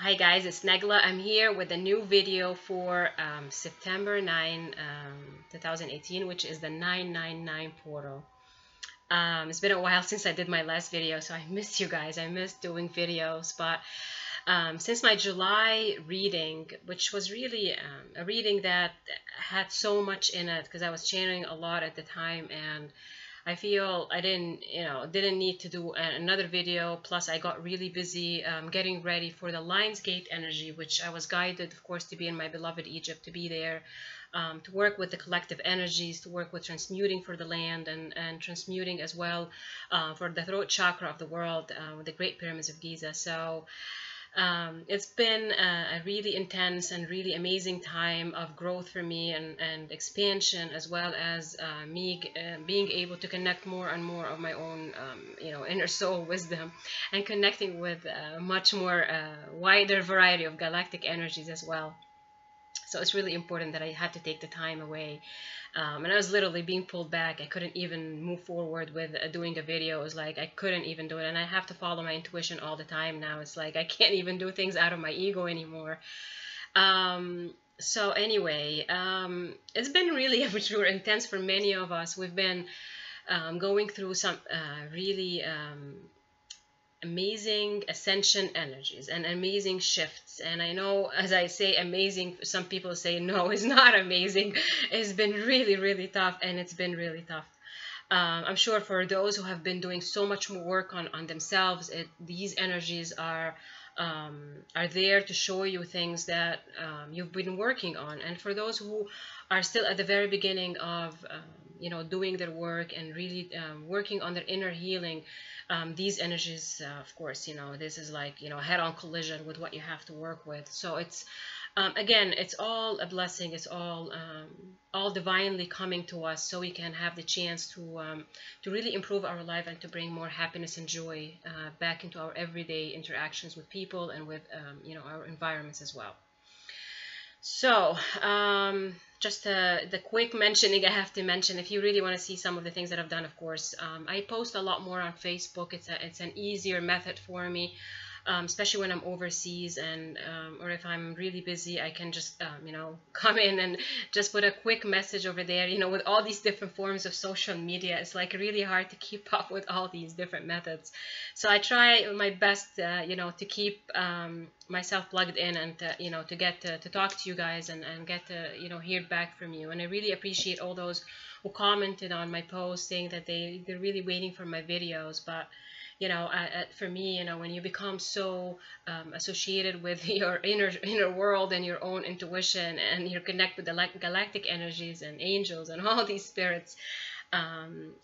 Hi guys, it's Negla. I'm here with a new video for September 9, 2018, which is the 999 portal. It's been a while since I did my last video, so I missed you guys. I missed doing videos, but since my July reading, which was really a reading that had so much in it, because I was channeling a lot at the time, and I feel I didn't need to do another video. Plus, I got really busy getting ready for the Lionsgate energy, which I was guided, of course, to be in my beloved Egypt, to be there, to work with the collective energies, to work with transmuting for the land and transmuting as well for the throat chakra of the world with the Great Pyramids of Giza. So it's been a really intense and really amazing time of growth for me and expansion, as well as me being able to connect more and more of my own inner soul wisdom and connecting with much more wider variety of galactic energies as well. So it's really important that I had to take the time away. And I was literally being pulled back. I couldn't even move forward with doing a video. It was like I couldn't even do it. And I have to follow my intuition all the time now. It's like I can't even do things out of my ego anymore. So anyway, it's been really I'm sure intense for many of us. We've been going through some really amazing ascension energies and amazing shifts. And I know, as I say amazing, some people say no, it's not amazing. It's been really tough, and it's been really tough. I'm sure for those who have been doing so much more work on themselves, these energies are there to show you things that you've been working on. And for those who are still at the very beginning of doing their work and really working on their inner healing, these energies, of course, this is like a head-on collision with what you have to work with. So it's again, it's all a blessing. It's all divinely coming to us, so we can have the chance to really improve our life and to bring more happiness and joy back into our everyday interactions with people and with our environments as well. So just the quick mentioning I have to mention, if you really want to see some of the things that I've done, of course, I post a lot more on Facebook. It's an easier method for me, especially when I'm overseas, and or if I'm really busy, I can just come in and just put a quick message over there. With all these different forms of social media, it's like really hard to keep up with all these different methods. So I try my best to keep myself plugged in, and to get to talk to you guys and get to hear back from you. And I really appreciate all those who commented on my post saying that they're really waiting for my videos. But for me, when you become so associated with your inner world and your own intuition, and you connect with the galactic energies and angels and all these spirits,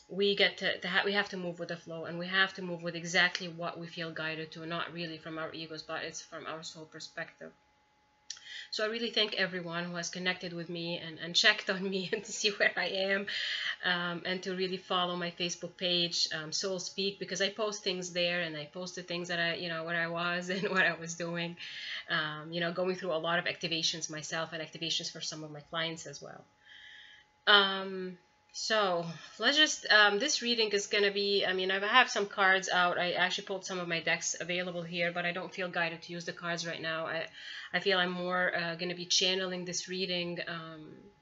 we get we have to move with the flow, and we have to move with exactly what we feel guided to, not really from our egos, but it's from our soul perspective. So I really thank everyone who has connected with me and checked on me and to see where I am, and to really follow my Facebook page, Soul Speak, because I post things there, and I posted things that where I was and what I was doing, going through a lot of activations myself and activations for some of my clients as well. So let's just, this reading is going to be, I have some cards out. I actually pulled some of my decks available here, but I don't feel guided to use the cards right now. I feel I'm more going to be channeling this reading,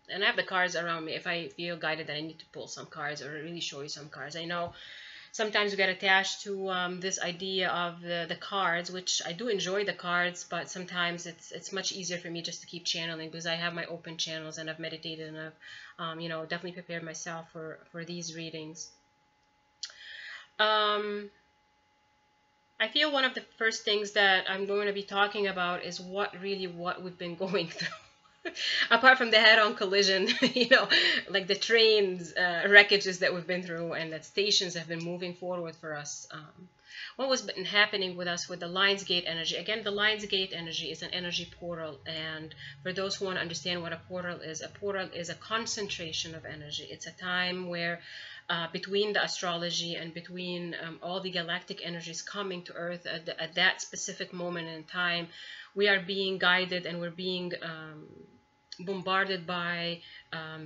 and I have the cards around me. If I feel guided that I need to pull some cards or really show you some cards. I know sometimes we get attached to this idea of the cards, which I do enjoy the cards, but sometimes it's much easier for me just to keep channeling, because I have my open channels and I've meditated and I've definitely prepared myself for these readings. I feel one of the first things that I'm going to be talking about is what we've been going through. Apart from the head-on collision, like the trains, wreckages that we've been through, and that stations have been moving forward for us. What was been happening with us with the Lionsgate energy? Again, the Lionsgate energy is an energy portal, and for those who want to understand what a portal is a concentration of energy. It's a time where between the astrology and between all the galactic energies coming to Earth at that specific moment in time, we are being guided, and we're being bombarded by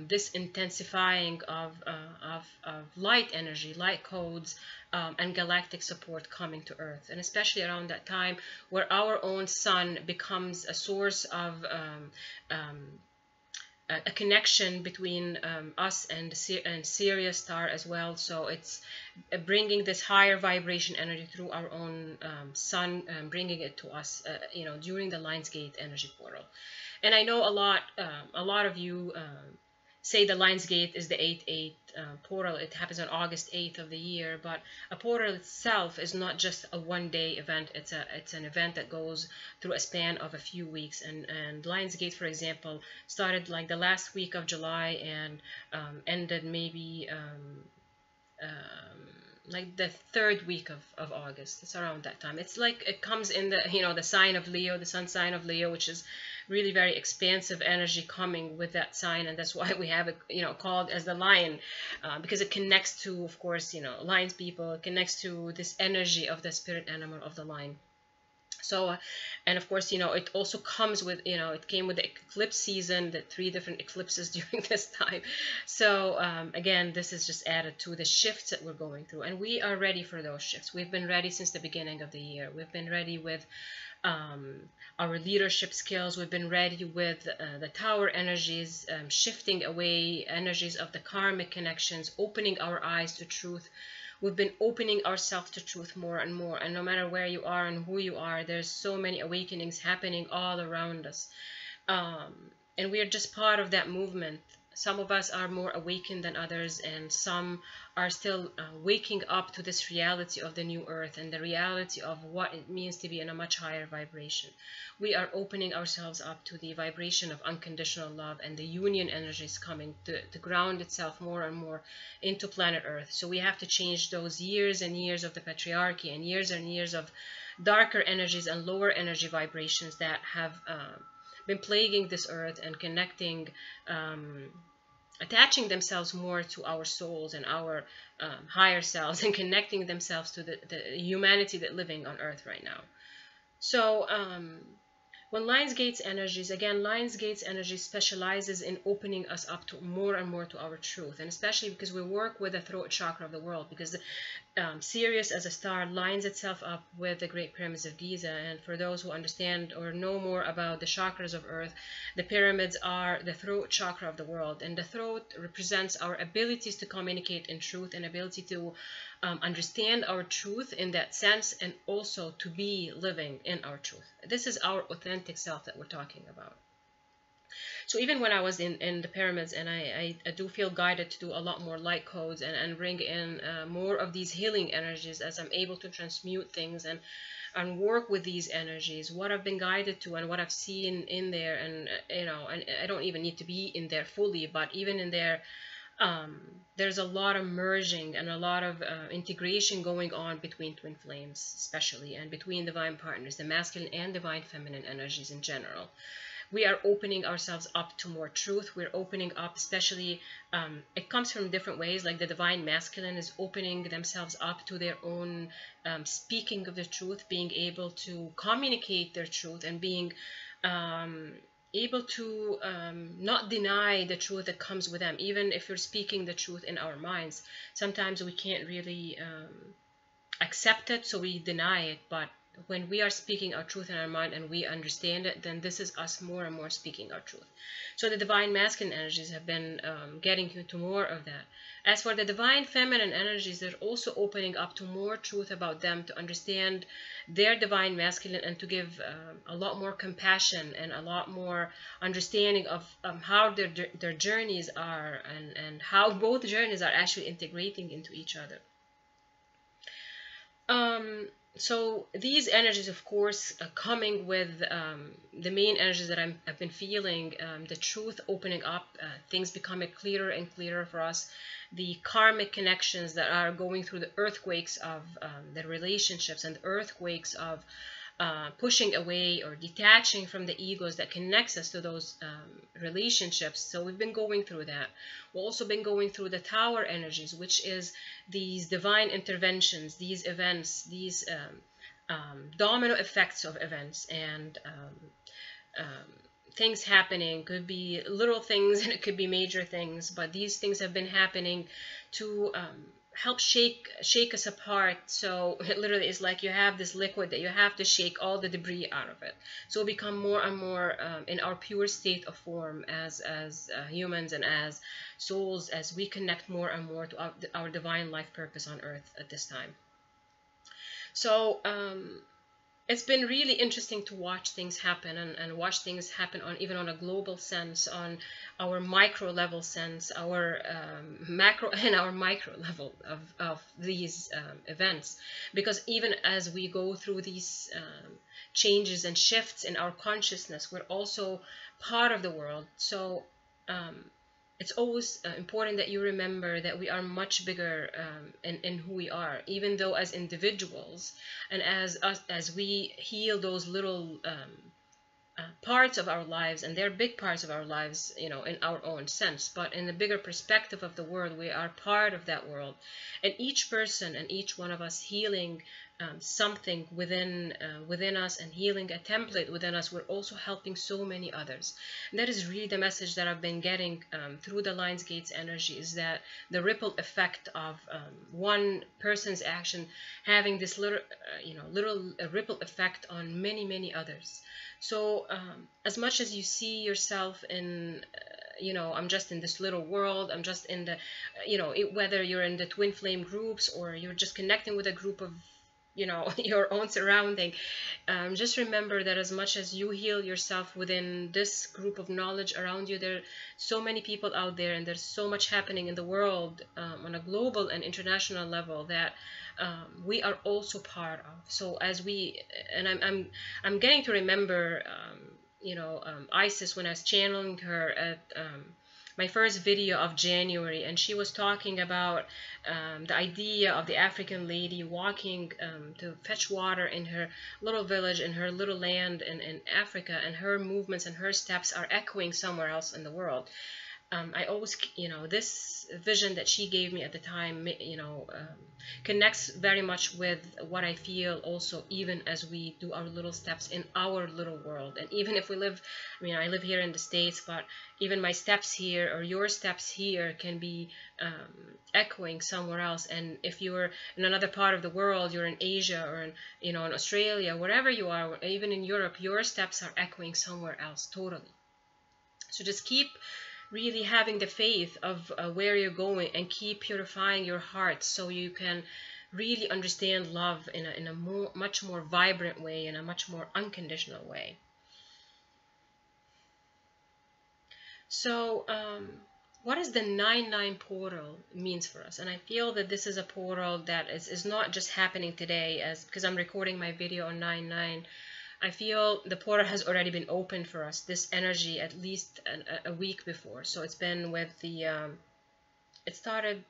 this intensifying of of light energy, light codes, and galactic support coming to Earth. And especially around that time where our own sun becomes a source of a connection between us and Sirius star as well. So it's bringing this higher vibration energy through our own sun, bringing it to us, during the Lionsgate energy portal. And I know a lot of you say the Lionsgate is the 8/8 portal. It happens on August 8th of the year, but a portal itself is not just a one-day event. It's an event that goes through a span of a few weeks. And Lionsgate, for example, started like the last week of July and ended maybe like the third week of August. It's around that time. It's like it comes in the sign of Leo, the sun sign of Leo, which is really very expansive energy coming with that sign, and that's why we have it called as the lion, because it connects to, of course, lions people. It connects to this energy of the spirit animal of the lion. So, and of course, it also comes with, it came with the eclipse season, the 3 different eclipses during this time. So, again, this is just added to the shifts that we're going through. And we are ready for those shifts. We've been ready since the beginning of the year. We've been ready with our leadership skills. We've been ready with the tower energies, shifting away energies of the karmic connections, opening our eyes to truth. We've been opening ourselves to truth more and more. And no matter where you are and who you are, there's so many awakenings happening all around us. And we are just part of that movement. Some of us are more awakened than others, and some are still waking up to this reality of the new earth and the reality of what it means to be in a much higher vibration. We are opening ourselves up to the vibration of unconditional love, and the union energies coming to ground itself more and more into planet Earth. So we have to change those years and years of the patriarchy and years of darker energies and lower energy vibrations that have been plaguing this earth and connecting, attaching themselves more to our souls and our higher selves, and connecting themselves to the humanity that living on earth right now. So when Lionsgate's energies, again, Lionsgate's energy specializes in opening us up to more and more to our truth, and especially because we work with the throat chakra of the world, because Sirius as a star lines itself up with the Great Pyramids of Giza. And for those who understand or know more about the chakras of Earth, the pyramids are the throat chakra of the world, and the throat represents our abilities to communicate in truth and ability to understand our truth in that sense, and also to be living in our truth. This is our authentic self that we're talking about. So even when I was in the pyramids, and I do feel guided to do a lot more light codes and bring in more of these healing energies as I'm able to transmute things and work with these energies, what I've been guided to and what I've seen in there. And and I don't even need to be in there fully, but even in there, there's a lot of merging and a lot of integration going on between twin flames, especially, and between divine partners, the masculine and divine feminine energies in general. We are opening ourselves up to more truth. We're opening up, especially, it comes from different ways, like the divine masculine is opening themselves up to their own speaking of the truth, being able to communicate their truth, and being able to not deny the truth that comes with them. Even if you're speaking the truth in our minds, sometimes we can't really accept it, so we deny it. But when we are speaking our truth in our mind and we understand it, then this is us more and more speaking our truth. So the divine masculine energies have been getting you to more of that. As for the divine feminine energies, they're also opening up to more truth about them, to understand their divine masculine, and to give a lot more compassion and a lot more understanding of how their journeys are, and how both journeys are actually integrating into each other. So these energies, of course, coming with the main energies that I've been feeling, the truth opening up, things becoming clearer and clearer for us, the karmic connections that are going through the earthquakes of the relationships, and the earthquakes of pushing away or detaching from the egos that connects us to those relationships. So we've been going through that. We've also been going through the tower energies, which is these divine interventions, these events, these domino effects of events, and things happening. Could be little things and it could be major things, but these things have been happening to help shake us apart. So it literally is like you have this liquid that you have to shake all the debris out of it, so we become more and more in our pure state of form as humans and as souls, as we connect more and more to our divine life purpose on earth at this time. So it's been really interesting to watch things happen, and watch things happen on even on a global sense, on our micro level sense, our macro and our micro level of these events. Because even as we go through these changes and shifts in our consciousness, we're also part of the world. So it's always important that you remember that we are much bigger in who we are, even though as individuals, and as we heal those little parts of our lives, and they're big parts of our lives, you know, in our own sense, but in the bigger perspective of the world, we are part of that world. And each person and each one of us healing something within us, and healing a template within us, we're also helping so many others. And that is really the message that I've been getting through the Lions Gates energy, is that the ripple effect of one person's action having this little ripple effect on many others. So as much as you see yourself in I'm just in this little world, I'm just in the whether you're in the twin flame groups or you're just connecting with a group of your own surrounding, just remember that as much as you heal yourself within this group of knowledge around you, there are so many people out there, and there's so much happening in the world on a global and international level that we are also part of. So as we, and I'm getting to remember Isis, when I was channeling her at my first video of January, and she was talking about the idea of the African lady walking to fetch water in her little village, in her little land in Africa, and her movements and her steps are echoing somewhere else in the world. I always, this vision that she gave me at the time, connects very much with what I feel also, even as we do our little steps in our little world. And even if we live, I live here in the States, but even my steps here or your steps here can be echoing somewhere else. And if you're in another part of the world, you're in Asia or in Australia, wherever you are, or even in Europe, your steps are echoing somewhere else totally. So just keep really having the faith of where you're going, and keep purifying your heart so you can really understand love in a much more vibrant way, in a much more unconditional way. So what is the 9/9 portal means for us? And I feel that this is a portal that is not just happening today, because I'm recording my video on 9/9. I feel the portal has already been opened for us, this energy, at least a week before. So it's been with the, it started,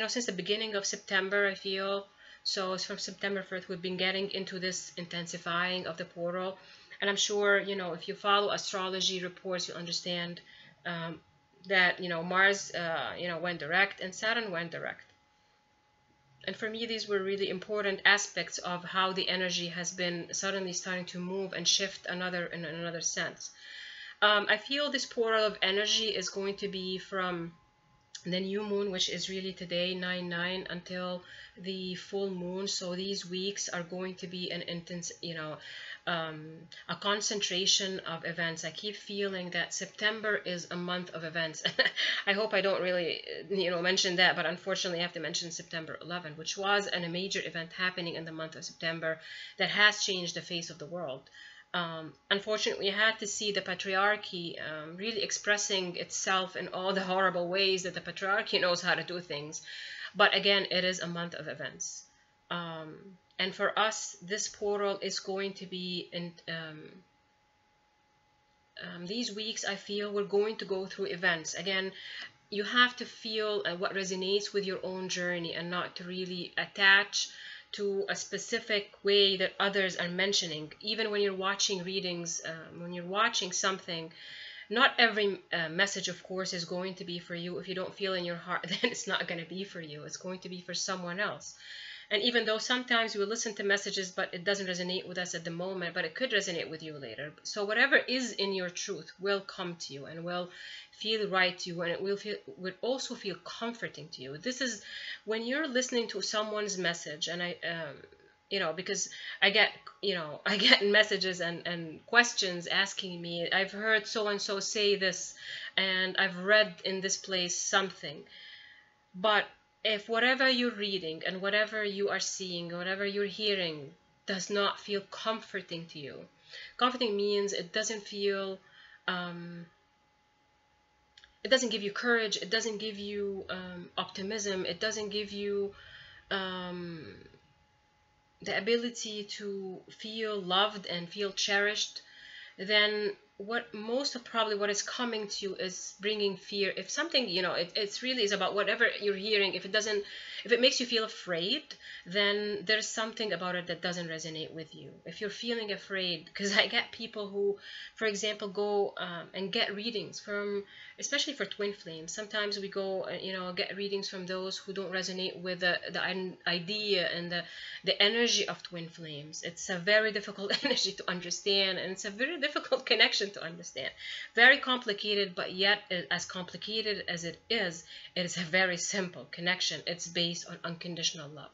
since the beginning of September, I feel. So it's from September 1st, we've been getting into this intensifying of the portal. And I'm sure, if you follow astrology reports, you understand that, Mars, went direct, and Saturn went direct. And for me, these were really important aspects of how the energy has been suddenly starting to move and shift in another sense. I feel this portal of energy is going to be from the new moon, which is really today, 9/9, until the full moon. So these weeks are going to be an intense, a concentration of events. I keep feeling that September is a month of events. I hope I don't really, mention that, but unfortunately I have to mention September 11th, which was a major event happening in the month of September that has changed the face of the world. Unfortunately, I had to see the patriarchy really expressing itself in all the horrible ways that the patriarchy knows how to do things. But again, it is a month of events. And for us, this portal is going to be in these weeks. I feel we're going to go through events. Again, you have to feel what resonates with your own journey, and not to really attach to a specific way that others are mentioning. Even when you're watching readings, when you're watching something, not every message, of course, is going to be for you. If you don't feel in your heart, then it's not going to be for you. It's going to be for someone else. And even though sometimes we listen to messages, but it doesn't resonate with us at the moment, but it could resonate with you later. So whatever is in your truth will come to you and will feel right to you, and it will also feel comforting to you. This is when you're listening to someone's message, and because I get, I get messages and questions asking me, I've heard so and so say this, and I've read in this place something. But if whatever you're reading and whatever you are seeing, whatever you're hearing does not feel comforting to you, comforting means it doesn't feel, it doesn't give you courage, it doesn't give you optimism, it doesn't give you the ability to feel loved and feel cherished, then what most of probably what is coming to you is bringing fear. If something, it's really is about whatever you're hearing, if it makes you feel afraid, then there's something about it that doesn't resonate with you. If you're feeling afraid, because I get people who, for example, go and get readings from, especially for twin flames. Sometimes we go, get readings from those who don't resonate with the idea and the energy of twin flames. It's a very difficult energy to understand, and it's a very difficult connection to understand. Very complicated, but yet as complicated as it is a very simple connection. It's based on unconditional love.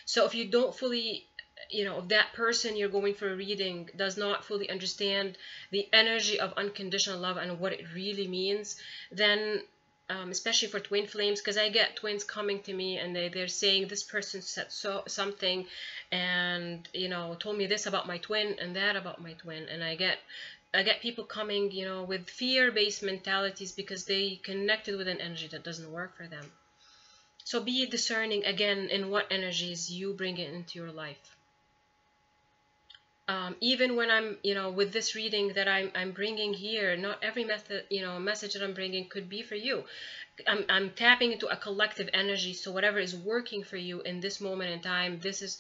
So if you don't fully, if that person you're going for a reading does not fully understand the energy of unconditional love and what it really means, then especially for twin flames, because I get twins coming to me and they're saying this person said something and told me this about my twin and that about my twin, and I get people coming with fear-based mentalities because they connected with an energy that doesn't work for them. So be discerning again in what energies you bring into your life. Even when I'm, with this reading that I'm bringing here, not every message that I'm bringing could be for you. I'm tapping into a collective energy. So whatever is working for you in this moment in time, this is,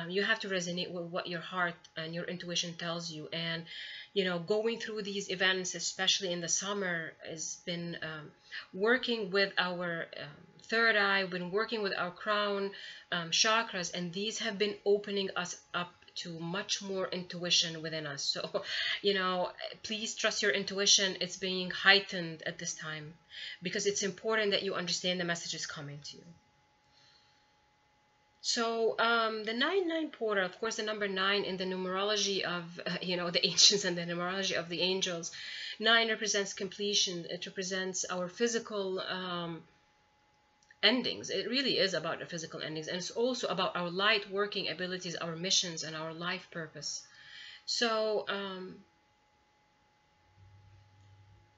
you have to resonate with what your heart and your intuition tells you. And, going through these events, especially in the summer, has been working with our third eye, been working with our crown chakras, and these have been opening us up to much more intuition within us. So, please trust your intuition. It's being heightened at this time because it's important that you understand the messages coming to you. So the 9-9 portal, of course, the number 9 in the numerology of, the ancients and the numerology of the angels, 9 represents completion. It represents our physical endings. It really is about the physical endings, and it's also about our light working abilities, our missions, and our life purpose. So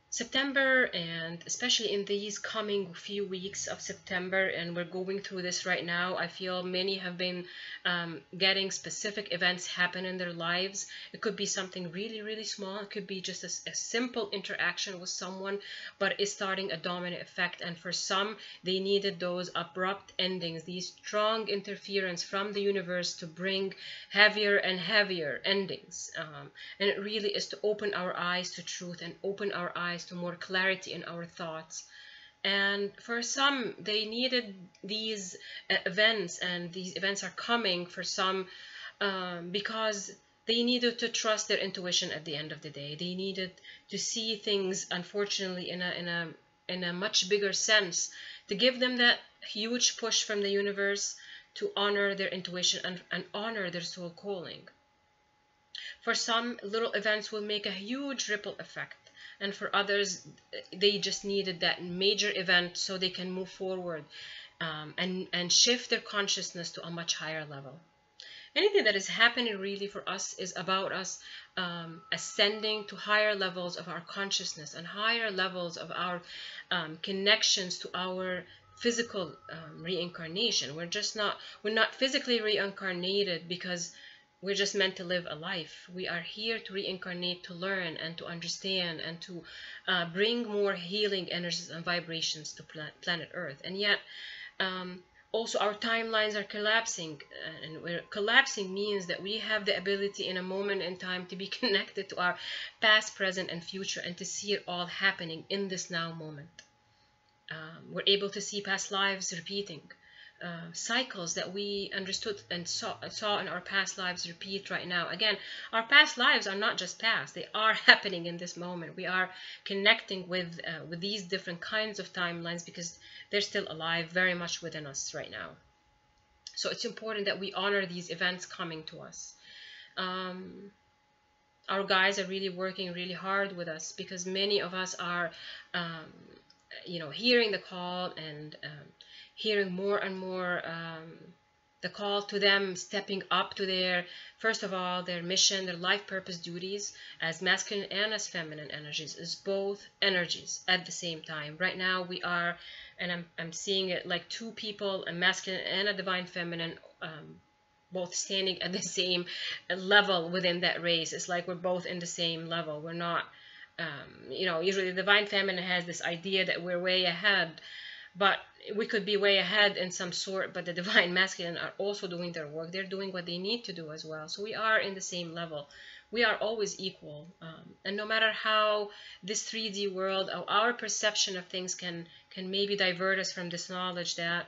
September, and especially in these coming few weeks of September, and we're going through this right now, I feel many have been getting specific events happen in their lives. It could be something really, really small. It could be just a simple interaction with someone, but it's starting a dominant effect. And for some, they needed those abrupt endings, these strong interference from the universe to bring heavier and heavier endings. And it really is to open our eyes to truth and open our eyes to more clarity in our thoughts. And for some, they needed these events, and these events are coming for some because they needed to trust their intuition at the end of the day. They needed to see things, unfortunately, in a much bigger sense, to give them that huge push from the universe to honor their intuition and honor their soul calling. For some, little events will make a huge ripple effect. And for others, they just needed that major event so they can move forward and shift their consciousness to a much higher level. Anything that is happening really for us is about us ascending to higher levels of our consciousness and higher levels of our connections to our physical reincarnation. We're not physically reincarnated because we're just meant to live a life. We are here to reincarnate, to learn and to understand and to bring more healing energies and vibrations to planet Earth. And yet, also our timelines are collapsing. And collapsing means that we have the ability in a moment in time to be connected to our past, present, and future, and to see it all happening in this now moment. We're able to see past lives repeating. cycles that we understood and saw in our past lives repeat right now. Again, our past lives are not just past, they are happening in this moment. We are connecting with these different kinds of timelines because they're still alive very much within us right now. So it's important that we honor these events coming to us. Our guides are really working really hard with us because many of us are hearing the call and hearing more and more the call to them stepping up to their, first of all, their mission, their life purpose duties as masculine and as feminine energies, is both energies at the same time. Right now we are, and I'm seeing it like two people, a masculine and a divine feminine, both standing at the same level within that race. It's like we're both in the same level. We're not, usually the divine feminine has this idea that we're way ahead, but we could be way ahead in some sort, but the divine masculine are also doing their work. They're doing what they need to do as well. So we are in the same level. We are always equal. And no matter how this 3D world, our perception of things can maybe divert us from this knowledge that,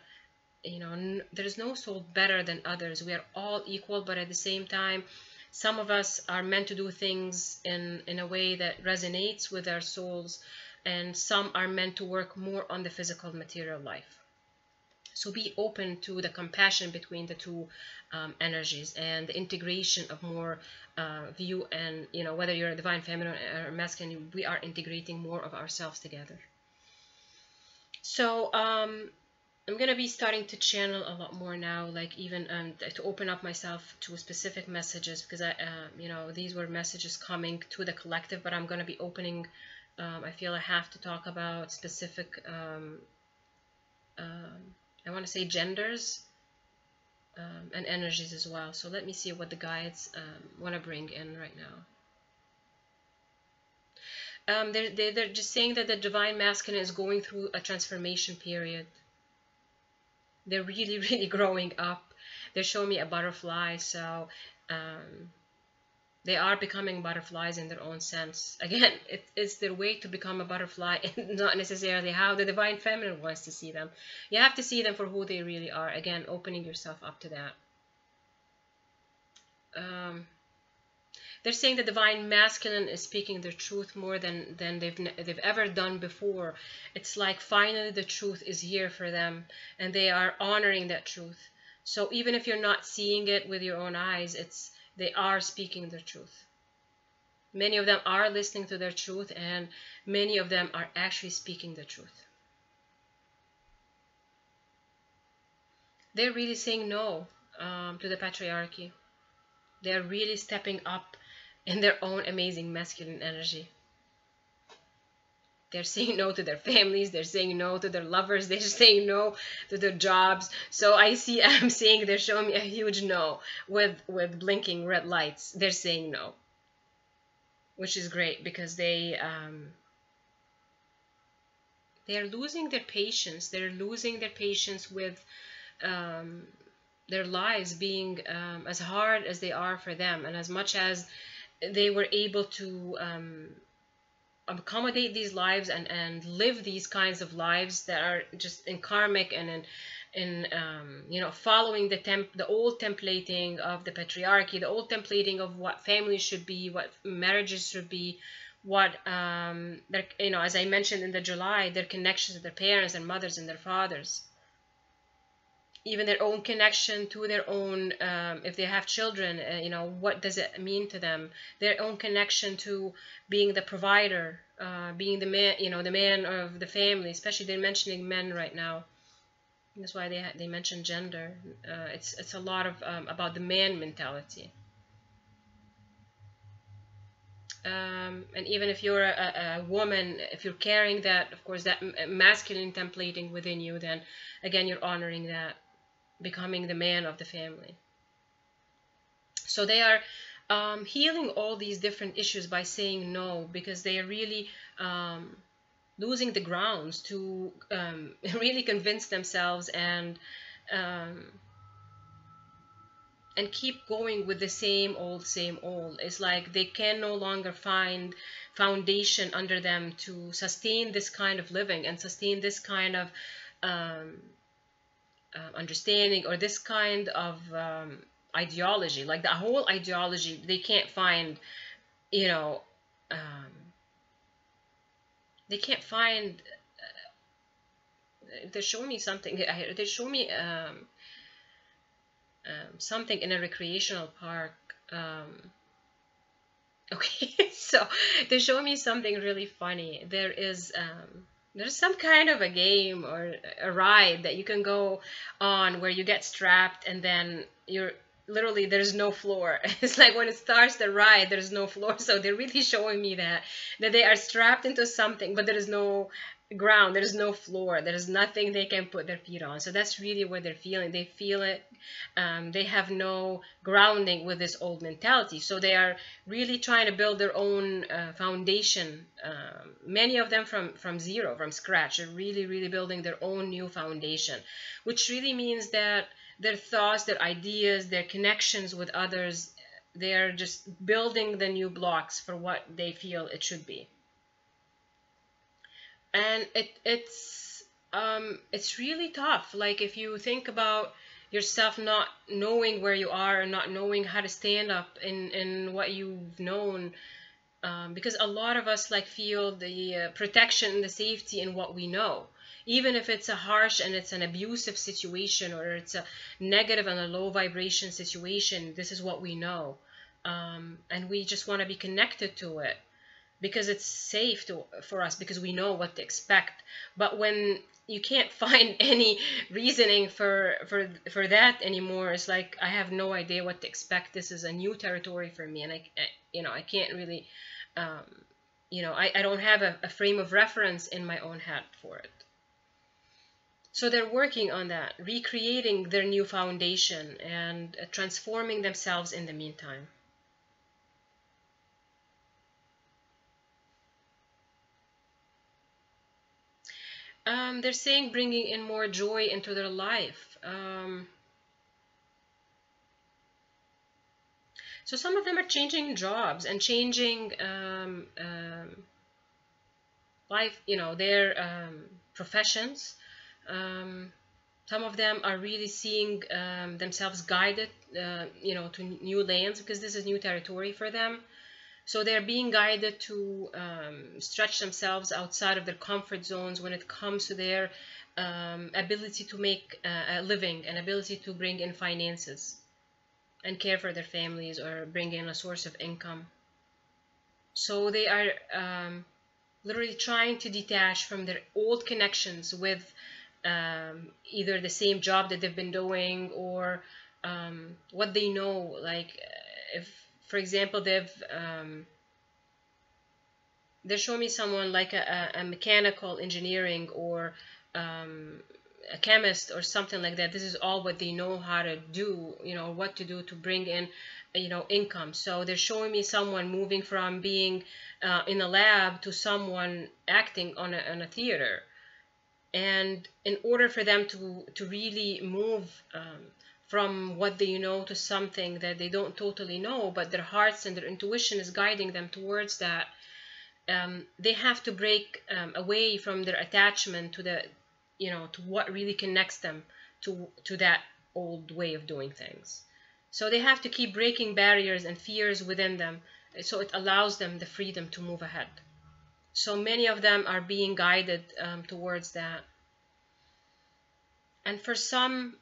there's no soul better than others. We are all equal, but at the same time, some of us are meant to do things in a way that resonates with our souls, and some are meant to work more on the physical material life. So be open to the compassion between the two energies and the integration of more view, and whether you're a divine feminine or masculine, we are integrating more of ourselves together. So I'm going to be starting to channel a lot more now, like even to open up myself to specific messages, because these were messages coming to the collective, but I'm going to be opening, I feel I have to talk about specific, I want to say genders and energies as well. So let me see what the guides want to bring in right now. They're just saying that the divine masculine is going through a transformation period. They're really, really growing up. They're showing me a butterfly, so they are becoming butterflies in their own sense. Again, it's their way to become a butterfly, and not necessarily how the divine feminine wants to see them. You have to see them for who they really are. Again, opening yourself up to that. They're saying the divine masculine is speaking their truth more than they've ever done before. It's like finally the truth is here for them, and they are honoring that truth. So even if you're not seeing it with your own eyes, they are speaking their truth. Many of them are listening to their truth, and many of them are actually speaking the truth. They're really saying no to the patriarchy. They're really stepping up in their own amazing masculine energy. They're saying no to their families, they're saying no to their lovers, they're saying no to their jobs. So I'm seeing they're showing me a huge no with blinking red lights. They're saying no, which is great because they're losing their patience. They're losing their patience with their lives being as hard as they are for them, and as much as they were able to accommodate these lives and live these kinds of lives that are just in karmic and in following the old templating of the patriarchy, the old templating of what families should be, what marriages should be, what as I mentioned in the July, their connections with their parents and mothers and their fathers, even their own connection to their own, if they have children, what does it mean to them? Their own connection to being the provider, being the man, the man of the family. Especially they're mentioning men right now. That's why they mention gender. It's a lot of about the man mentality. And even if you're a woman, if you're carrying that, of course, that masculine templating within you, then again you're honoring that, becoming the man of the family. So they are healing all these different issues by saying no, because they are really losing the grounds to really convince themselves and keep going with the same old. It's like they can no longer find foundation under them to sustain this kind of living and sustain this kind of understanding or this kind of ideology, like the whole ideology, they can't find, you know, um, they can't find. They show me something. They show me something in a recreational park. Okay, so they show me something really funny. There's some kind of a game or a ride that you can go on where you get strapped and then you're literally there's no floor. It's like when it starts the ride, there's no floor. So they're really showing me that they are strapped into something, but there is no ground, there is no floor, there is nothing they can put their feet on. So that's really what they're feeling. They feel it. They have no grounding with this old mentality. So they are really trying to build their own foundation. Many of them from zero, from scratch. They're really building their own new foundation, which really means that their thoughts, their ideas, their connections with others, they are just building the new blocks for what they feel it should be. And it's really tough. Like if you think about yourself not knowing where you are and not knowing how to stand up in what you've known, because a lot of us like feel the protection and the safety in what we know, even if it's a harsh and it's an abusive situation or it's a negative and a low vibration situation. This is what we know, and we just want to be connected to it because it's safe for us, because we know what to expect. But when you can't find any reasoning for that anymore, it's like I have no idea what to expect. This is a new territory for me, and I can't really, I don't have a frame of reference in my own head for it. So they're working on that, recreating their new foundation and transforming themselves in the meantime. They're saying bringing in more joy into their life. So some of them are changing jobs and changing life, their professions. Some of them are really seeing themselves guided, to new lands, because this is new territory for them. So they're being guided to stretch themselves outside of their comfort zones when it comes to their ability to make a living, an ability to bring in finances and care for their families or bring in a source of income. So they are literally trying to detach from their old connections with either the same job that they've been doing or what they know. Like if, for example, they're showing me someone like a mechanical engineering or a chemist or something like that. This is all what they know how to do, what to do to bring in, income. So they're showing me someone moving from being in a lab to someone acting on a theater. And in order for them to really move from what they know to something that they don't totally know, but their hearts and their intuition is guiding them towards that, they have to break away from their attachment to the, to what really connects them to that old way of doing things. So they have to keep breaking barriers and fears within them, so it allows them the freedom to move ahead. So many of them are being guided towards that. And for some,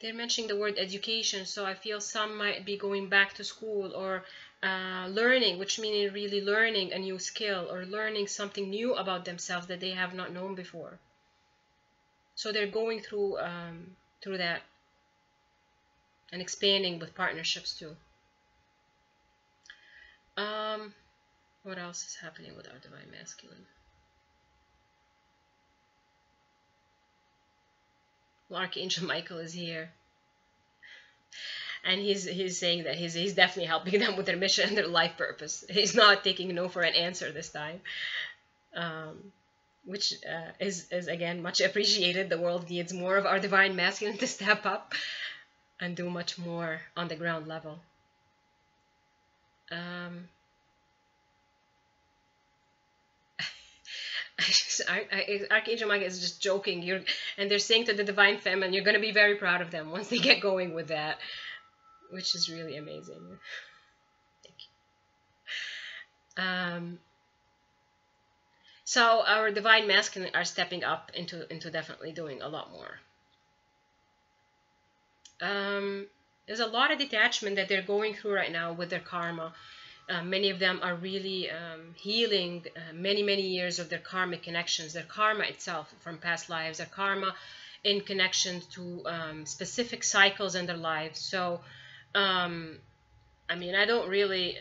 they're mentioning the word education, so I feel some might be going back to school or learning, which means really learning a new skill or learning something new about themselves that they have not known before. So they're going through that and expanding with partnerships too. What else is happening with our divine masculine? Well, Archangel Michael is here, and he's saying that he's definitely helping them with their mission and their life purpose. He's not taking no for an answer this time, which is again much appreciated. The world needs more of our divine masculine to step up and do much more on the ground level. Archangel Michael is just joking. And they're saying to the Divine Feminine, you're going to be very proud of them once they get going with that, which is really amazing. Thank you. So our Divine Masculine are stepping up into definitely doing a lot more. There's a lot of detachment that they're going through right now with their karma. Many of them are really healing many years of their karmic connections, their karma itself from past lives, their karma in connection to specific cycles in their lives. So, I mean, I don't really,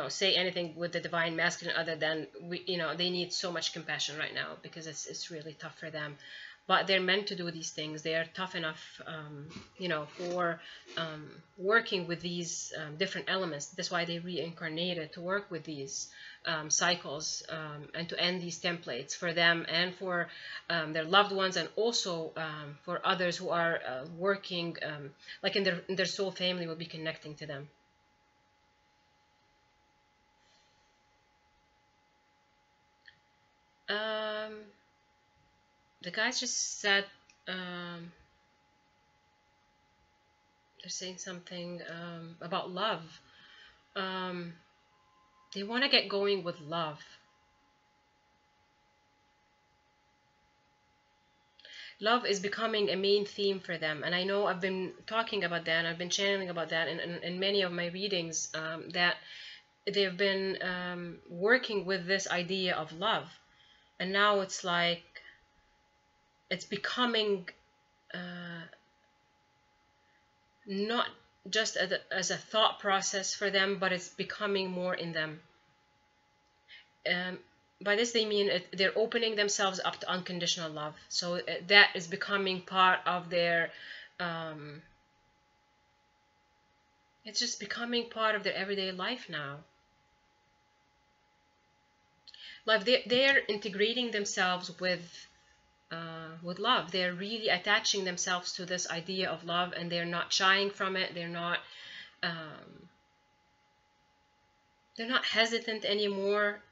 say anything with the Divine Masculine other than they need so much compassion right now because it's really tough for them. But they're meant to do these things. They are tough enough, for working with these different elements. That's why they reincarnated, to work with these cycles and to end these templates for them and for their loved ones, and also for others who are working, like in their soul family will be connecting to them. The guys just said they're saying something about love. They want to get going with love. Love is becoming a main theme for them, and I know I've been talking about that, and I've been channeling about that in many of my readings, that they've been working with this idea of love, and now it's like it's becoming not just as a thought process for them, but it's becoming more in them. By this they mean they're opening themselves up to unconditional love. So that is becoming part of their, it's just becoming part of their everyday life now. Like they're integrating themselves with love. They're really attaching themselves to this idea of love, and they're not shying from it. They're not hesitant anymore.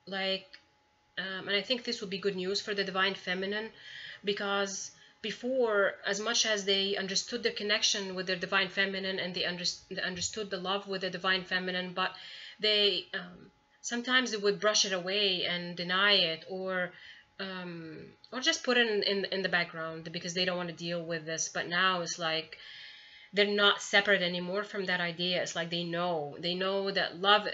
And I think this would be good news for the Divine Feminine, because before, as much as they understood their connection with their Divine Feminine and they understood the love with the Divine Feminine, but they sometimes they would brush it away and deny it, or just put it in the background because they don't want to deal with this. But now it's like they're not separate anymore from that idea. It's like they know that love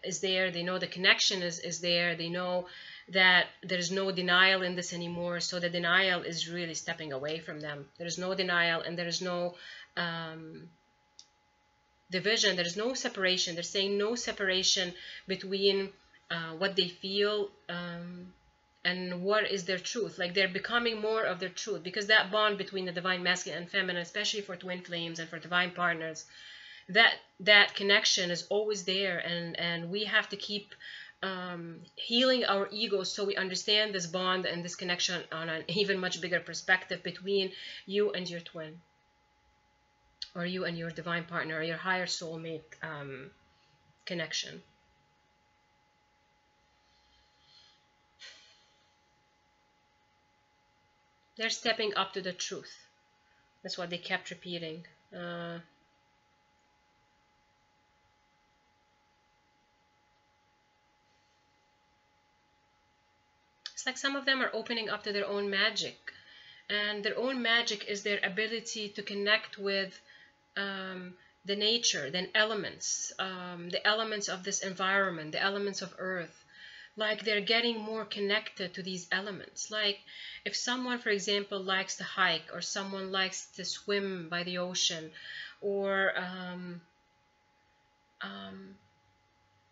is there. They know the connection is there. They know that there's no denial in this anymore. So the denial is really stepping away from them. There's no denial, and there's no division. There's no separation. They're saying no separation between what they feel and what is their truth. Like they're becoming more of their truth, because that bond between the Divine Masculine and Feminine, especially for twin flames and for divine partners, that connection is always there, and we have to keep healing our egos so we understand this bond and this connection on an even much bigger perspective between you and your twin, or you and your divine partner, or your higher soulmate connection. They're stepping up to the truth. That's what they kept repeating. It's like some of them are opening up to their own magic. And their own magic is their ability to connect with the nature, the elements of this environment, the elements of earth. Like they're getting more connected to these elements. Like if someone, for example, likes to hike, or someone likes to swim by the ocean, or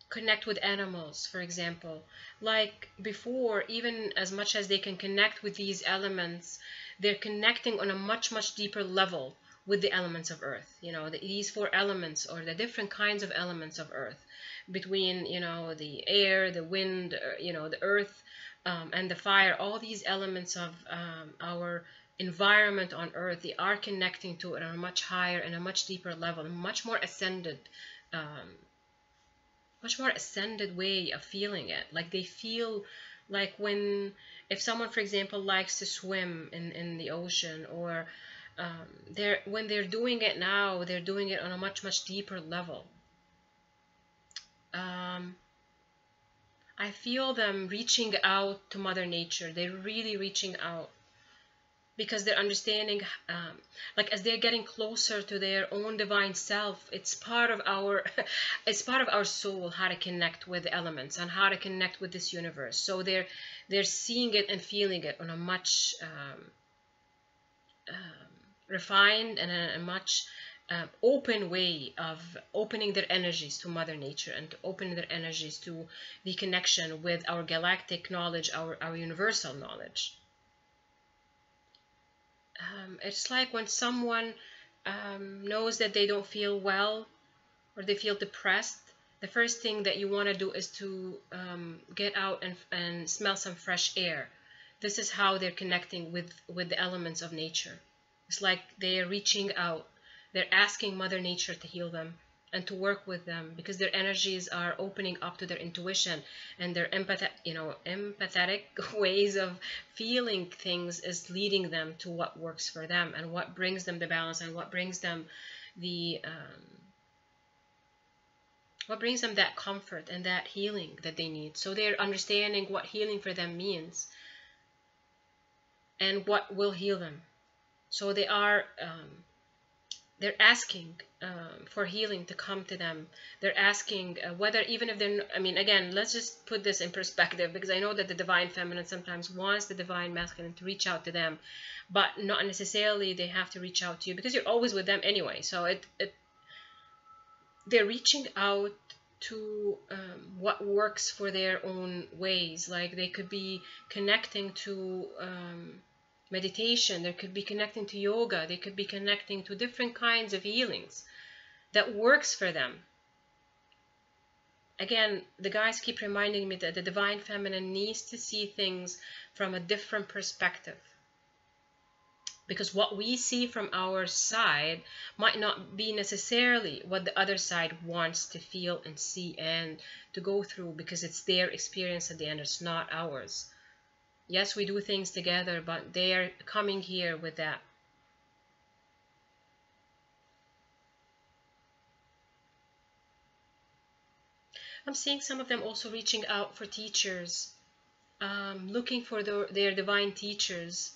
connect with animals, for example. Like before, even as much as they can connect with these elements, they're connecting on a much deeper level with the elements of earth. These four elements, or the different kinds of elements of earth, between the air, the wind, the earth, and the fire. All these elements of our environment on earth, they are connecting to it on a much higher and a much deeper level, a much more ascended much more ascended way of feeling it. Like they feel like if someone, for example, likes to swim in the ocean, or when they're doing it now, they're doing it on a much deeper level. I feel them reaching out to Mother Nature. They're really reaching out because they're understanding, like as they're getting closer to their own divine self, it's part of our, it's part of our soul, how to connect with the elements and how to connect with this universe. So they're seeing it and feeling it on a much refined and a much open way of opening their energies to Mother Nature and to opening their energies to the connection with our galactic knowledge, our universal knowledge. It's like when someone knows that they don't feel well or they feel depressed, the first thing that you want to do is to get out and smell some fresh air. This is how they're connecting with the elements of nature. It's like they're reaching out. They're asking Mother Nature to heal them and to work with them, because their energies are opening up to their intuition, and their empathetic ways of feeling things is leading them to what works for them and what brings them the balance and what brings them that comfort and that healing that they need. So they're understanding what healing for them means and what will heal them. So they're asking for healing to come to them. They're asking whether, even if they're, again, let's just put this in perspective, because I know that the Divine Feminine sometimes wants the Divine Masculine to reach out to them, but not necessarily they have to reach out to you, because you're always with them anyway. So they're reaching out to what works for their own ways. Like they could be connecting to meditation, they could be connecting to yoga, they could be connecting to different kinds of healings that works for them. Again, the guys keep reminding me that the Divine Feminine needs to see things from a different perspective, because what we see from our side might not be necessarily what the other side wants to feel and see and to go through, because it's their experience at the end, it's not ours. Yes, we do things together, but they are coming here with that. I'm seeing some of them also reaching out for teachers, looking for their divine teachers,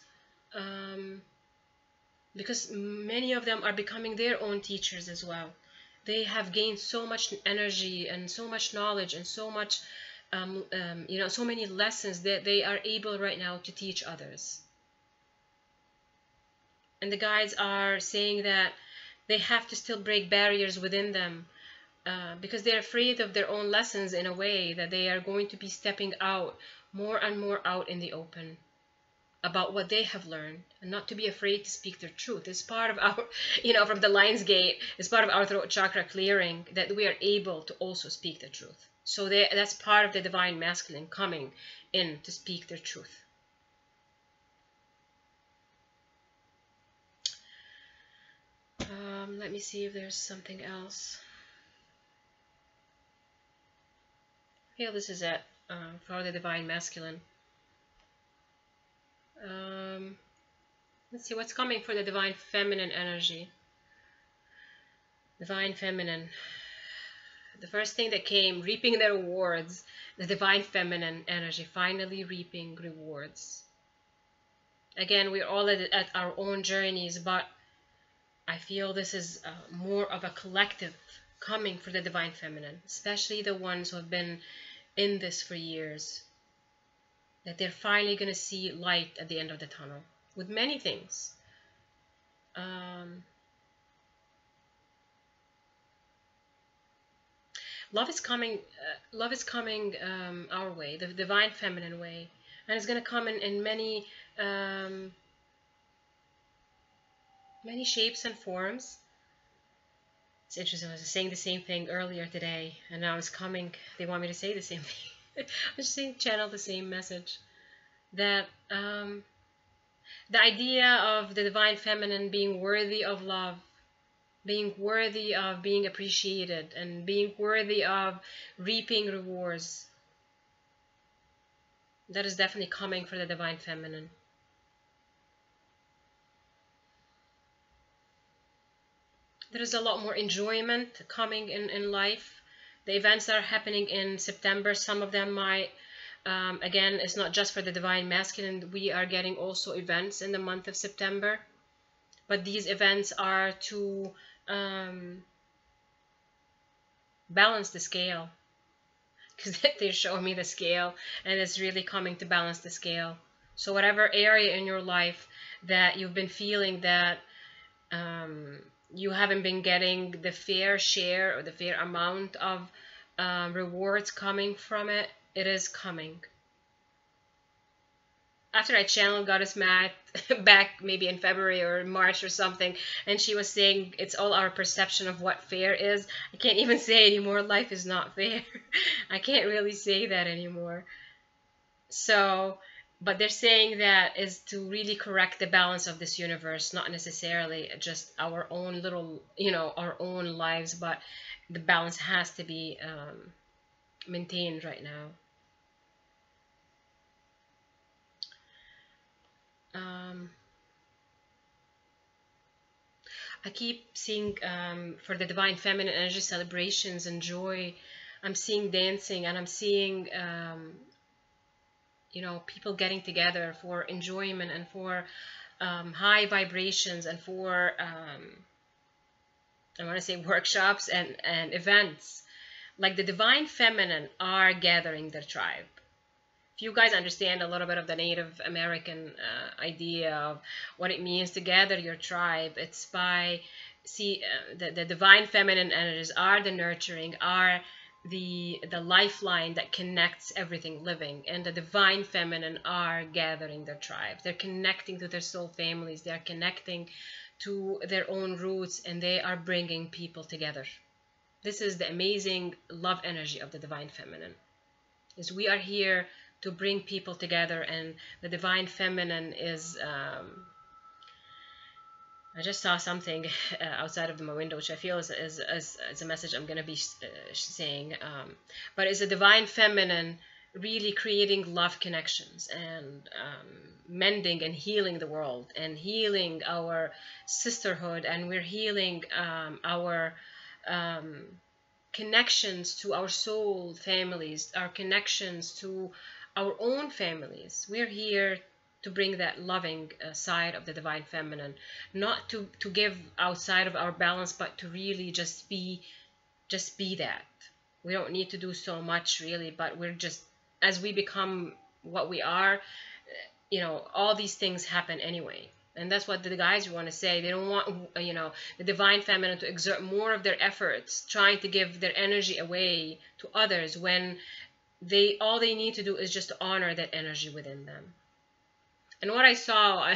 because many of them are becoming their own teachers as well. They have gained so much energy and so much knowledge and so much so many lessons that they are able right now to teach others. And the guides are saying that they have to still break barriers within them, because they're afraid of their own lessons, in a way that they are going to be stepping out more and more out in the open about what they have learned, and not to be afraid to speak their truth. It's part of our, from the Lion's Gate, it's part of our throat chakra clearing, that we are able to also speak the truth. So that's part of the Divine Masculine coming in to speak their truth. Let me see if there's something else. Here, this is it for the Divine Masculine. Let's see what's coming for the Divine Feminine energy. Divine Feminine. The first thing that came, reaping their rewards. The Divine Feminine energy, finally reaping rewards. Again, we're all at our own journeys, but I feel this is more of a collective coming for the Divine Feminine, especially the ones who have been in this for years. That they're finally going to see light at the end of the tunnel with many things. Love is coming our way, the Divine Feminine way, and it's going to come in many many shapes and forms. It's interesting, I was saying the same thing earlier today, and now it's coming. They want me to say the same thing. I'm just saying, channel the same message, that the idea of the Divine Feminine being worthy of love being worthy of being appreciated, and being worthy of reaping rewards. That is definitely coming for the divine feminine. There is a lot more enjoyment coming in life. The events that are happening in September, some of them might, again, it's not just for the divine masculine. We are getting also events in the month of September. But these events are to balance the scale. Because they're showing me the scale, and it's really coming to balance the scale. So whatever area in your life that you've been feeling that you haven't been getting the fair share or the fair amount of rewards coming from it, it is coming. After I channeled Goddess Matt back maybe in February or March or something, and she was saying it's all our perception of what fair is. I can't even say anymore, life is not fair. I can't really say that anymore. So, but they're saying that is to really correct the balance of this universe, not necessarily just our own little, our own lives, but the balance has to be maintained right now. I keep seeing for the divine feminine energy celebrations and joy, I'm seeing dancing, and I'm seeing people getting together for enjoyment and for high vibrations and for I want to say workshops and events. Like the divine feminine are gathering their tribe. If you guys understand a little bit of the Native American idea of what it means to gather your tribe, it's by the divine feminine energies are the nurturing, are the lifeline that connects everything living, and the divine feminine are gathering their tribe. They're connecting to their soul families, they're connecting to their own roots, and they are bringing people together. This is the amazing love energy of the divine feminine, is we are here to bring people together, and the divine feminine is I just saw something outside of my window, which I feel is a message I'm going to be saying, but it's a divine feminine really creating love connections and mending and healing the world and healing our sisterhood, and we're healing our connections to our soul families, our connections to our own families. We're here to bring that loving side of the divine feminine, not to give outside of our balance, but to really just be that. We don't need to do so much really, but we're just, as we become what we are, all these things happen anyway. And that's what the guys want to say. They don't want, the divine feminine to exert more of their efforts trying to give their energy away to others, when all they need to do is just honor that energy within them. And what I saw,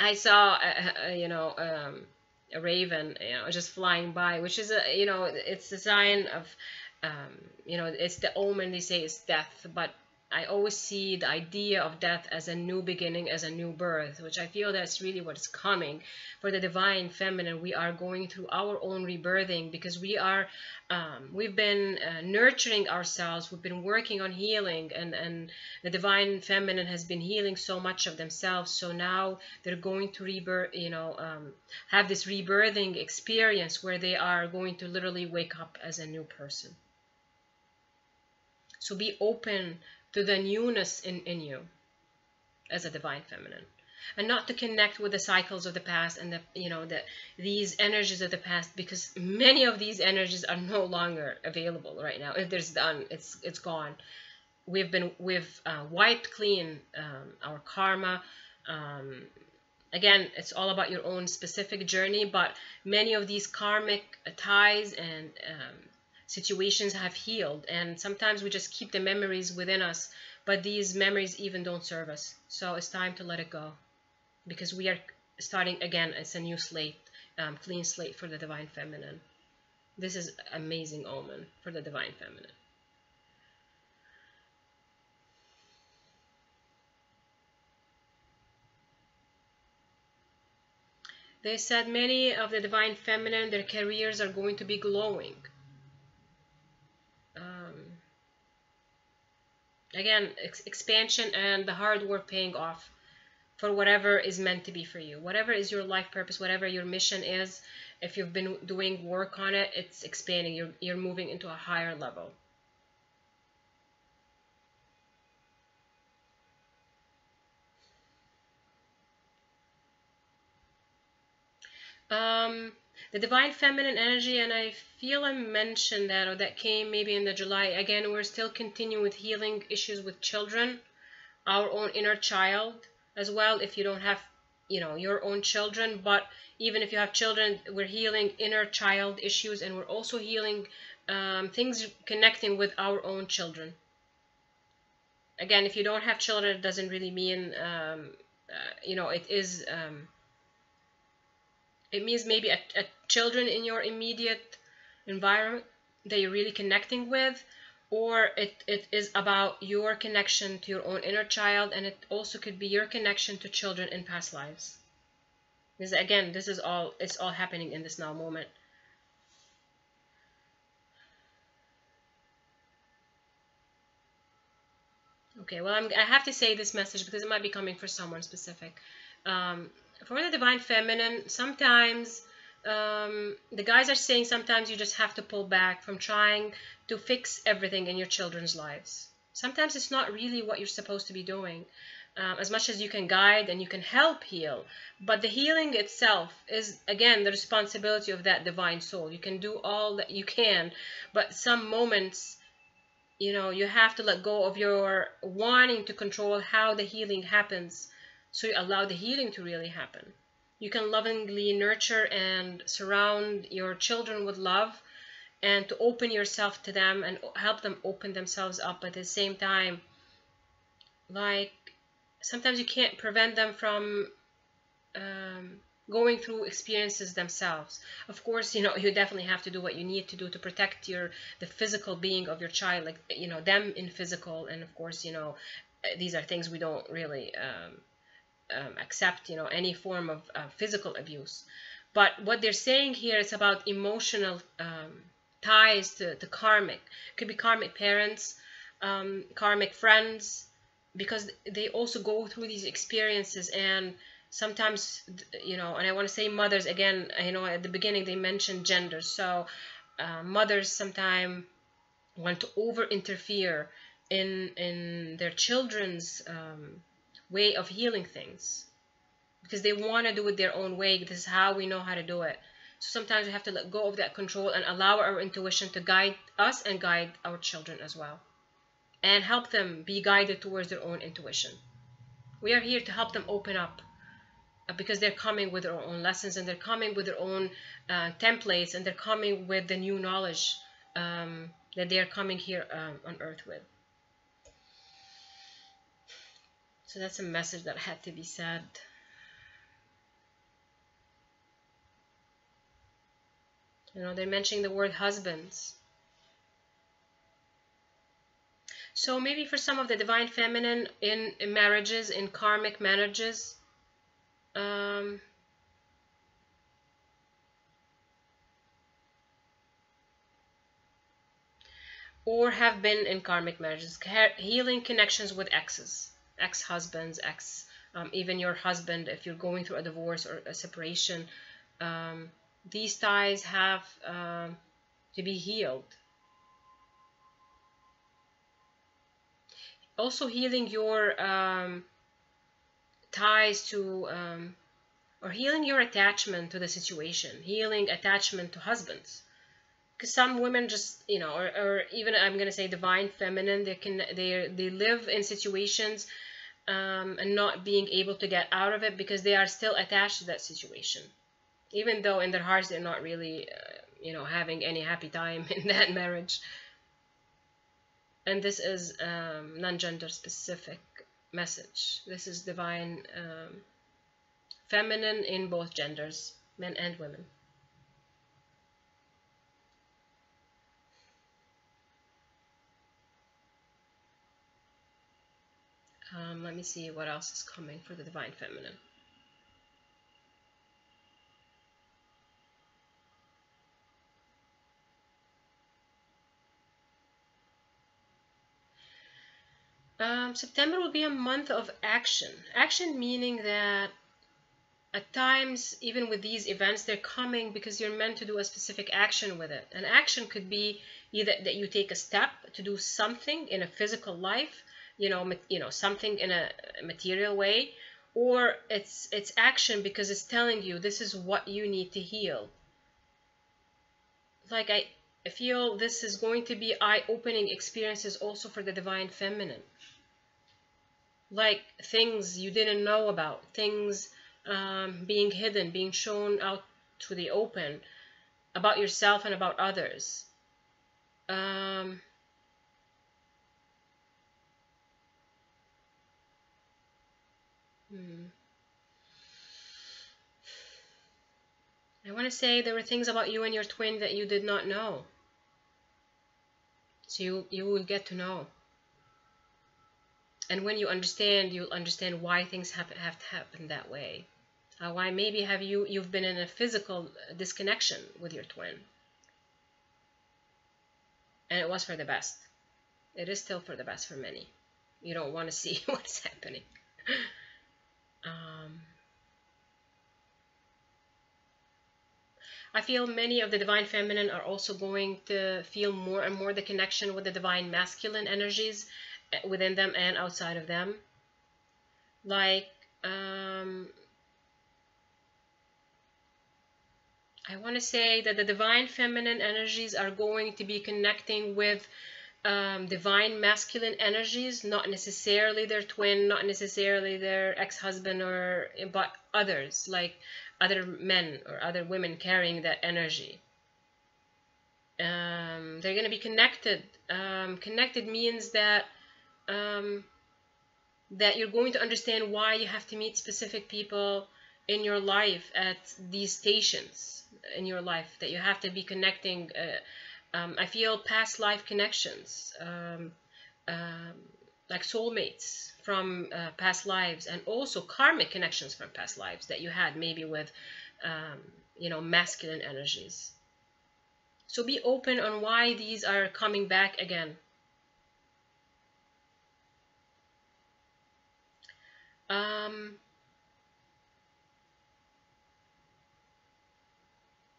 I saw, a raven, just flying by, which is it's a sign of, it's the omen. They say it's death, but I always see the idea of death as a new beginning, as a new birth, which I feel that's really what's coming for the divine feminine. We are going through our own rebirthing because we've been nurturing ourselves. We've been working on healing, and the divine feminine has been healing so much of themselves. So now they're going to rebirth, have this rebirthing experience where they are going to literally wake up as a new person. So be open to the newness in you as a divine feminine, and not to connect with the cycles of the past and these energies of the past, because many of these energies are no longer available right now. If there's done, it's gone. We've wiped clean our karma. Again, it's all about your own specific journey, but many of these karmic ties and situations have healed, and sometimes we just keep the memories within us, but these memories even don't serve us. So it's time to let it go, because we are starting again. It's a new slate, clean slate for the divine feminine. This is amazing omen for the divine feminine. They said many of the divine feminine, their careers are going to be glowing. Again, expansion and the hard work paying off for whatever is meant to be for you. Whatever is your life purpose, whatever your mission is, if you've been doing work on it, it's expanding. You're moving into a higher level. The divine feminine energy, and I feel I mentioned that, or that came maybe in the July. Again, we're still continuing with healing issues with children, our own inner child as well. If you don't have, your own children, but even if you have children, we're healing inner child issues, and we're also healing things connecting with our own children. Again, if you don't have children, it doesn't really mean, it is. It means maybe a children in your immediate environment that you're really connecting with, or it is about your connection to your own inner child, and it also could be your connection to children in past lives. This is all, it's all happening in this now moment. Okay, well, I have to say this message because it might be coming for someone specific. For the divine feminine, sometimes the guys are saying sometimes you just have to pull back from trying to fix everything in your children's lives. Sometimes it's not really what you're supposed to be doing. As much as you can guide and you can help heal, but the healing itself is, again, the responsibility of that divine soul. You can do all that you can, but some moments, you have to let go of your wanting to control how the healing happens, so you allow the healing to really happen. You can lovingly nurture and surround your children with love, and to open yourself to them and help them open themselves up. But at the same time, like, sometimes you can't prevent them from going through experiences themselves. Of course, you definitely have to do what you need to do to protect the physical being of your child, like, them in physical. And of course, these are things we don't really accept, any form of physical abuse. But what they're saying here is about emotional ties to karmic. It could be karmic parents, karmic friends, because they also go through these experiences. And sometimes, and I want to say mothers again, at the beginning they mentioned gender. So mothers sometimes want to over interfere in their children's way of healing things, because they want to do it their own way. This is how we know how to do it. So sometimes we have to let go of that control and allow our intuition to guide us and guide our children as well, and help them be guided towards their own intuition. We are here to help them open up, because they're coming with their own lessons, and they're coming with their own templates, and they're coming with the new knowledge that they're coming here on earth with. So that's a message that had to be said. They're mentioning the word husbands. So maybe for some of the divine feminine in marriages, in karmic marriages, or have been in karmic marriages, healing connections with exes, ex-husbands, even your husband, if you're going through a divorce or a separation. These ties have to be healed. Also healing your ties to, or healing your attachment to the situation, healing attachment to husbands. Because some women just, or even I'm going to say divine feminine, they live in situations and not being able to get out of it because they are still attached to that situation, even though in their hearts they're not really, having any happy time in that marriage. And this is non-gender specific message. This is divine feminine in both genders, men and women. Let me see what else is coming for the divine feminine. September will be a month of action. Action meaning that at times, even with these events, they're coming because you're meant to do a specific action with it. An action could be either that you take a step to do something in a physical life, something in a material way, or it's action because it's telling you this is what you need to heal. Like I feel this is going to be eye-opening experiences also for the divine feminine. Like things you didn't know about, things being hidden, being shown out to the open about yourself and about others. I want to say there were things about you and your twin that you did not know. So you will get to know. And when you understand, you'll understand why things have to happen that way. Why maybe you've been in a physical disconnection with your twin. And it was for the best. It is still for the best for many. You don't want to see what's happening. I feel many of the divine feminine are also going to feel more and more the connection with the divine masculine energies within them and outside of them. Like, I want to say that the divine feminine energies are going to be connecting with divine masculine energies, not necessarily their twin, not necessarily their ex-husband, but others, like other men or other women carrying that energy. They're going to be connected. Connected means that that you're going to understand why you have to meet specific people in your life at these stations in your life, that you have to be connecting. I feel past life connections, like soulmates from past lives, and also karmic connections from past lives that you had maybe with, masculine energies. So be open on why these are coming back again.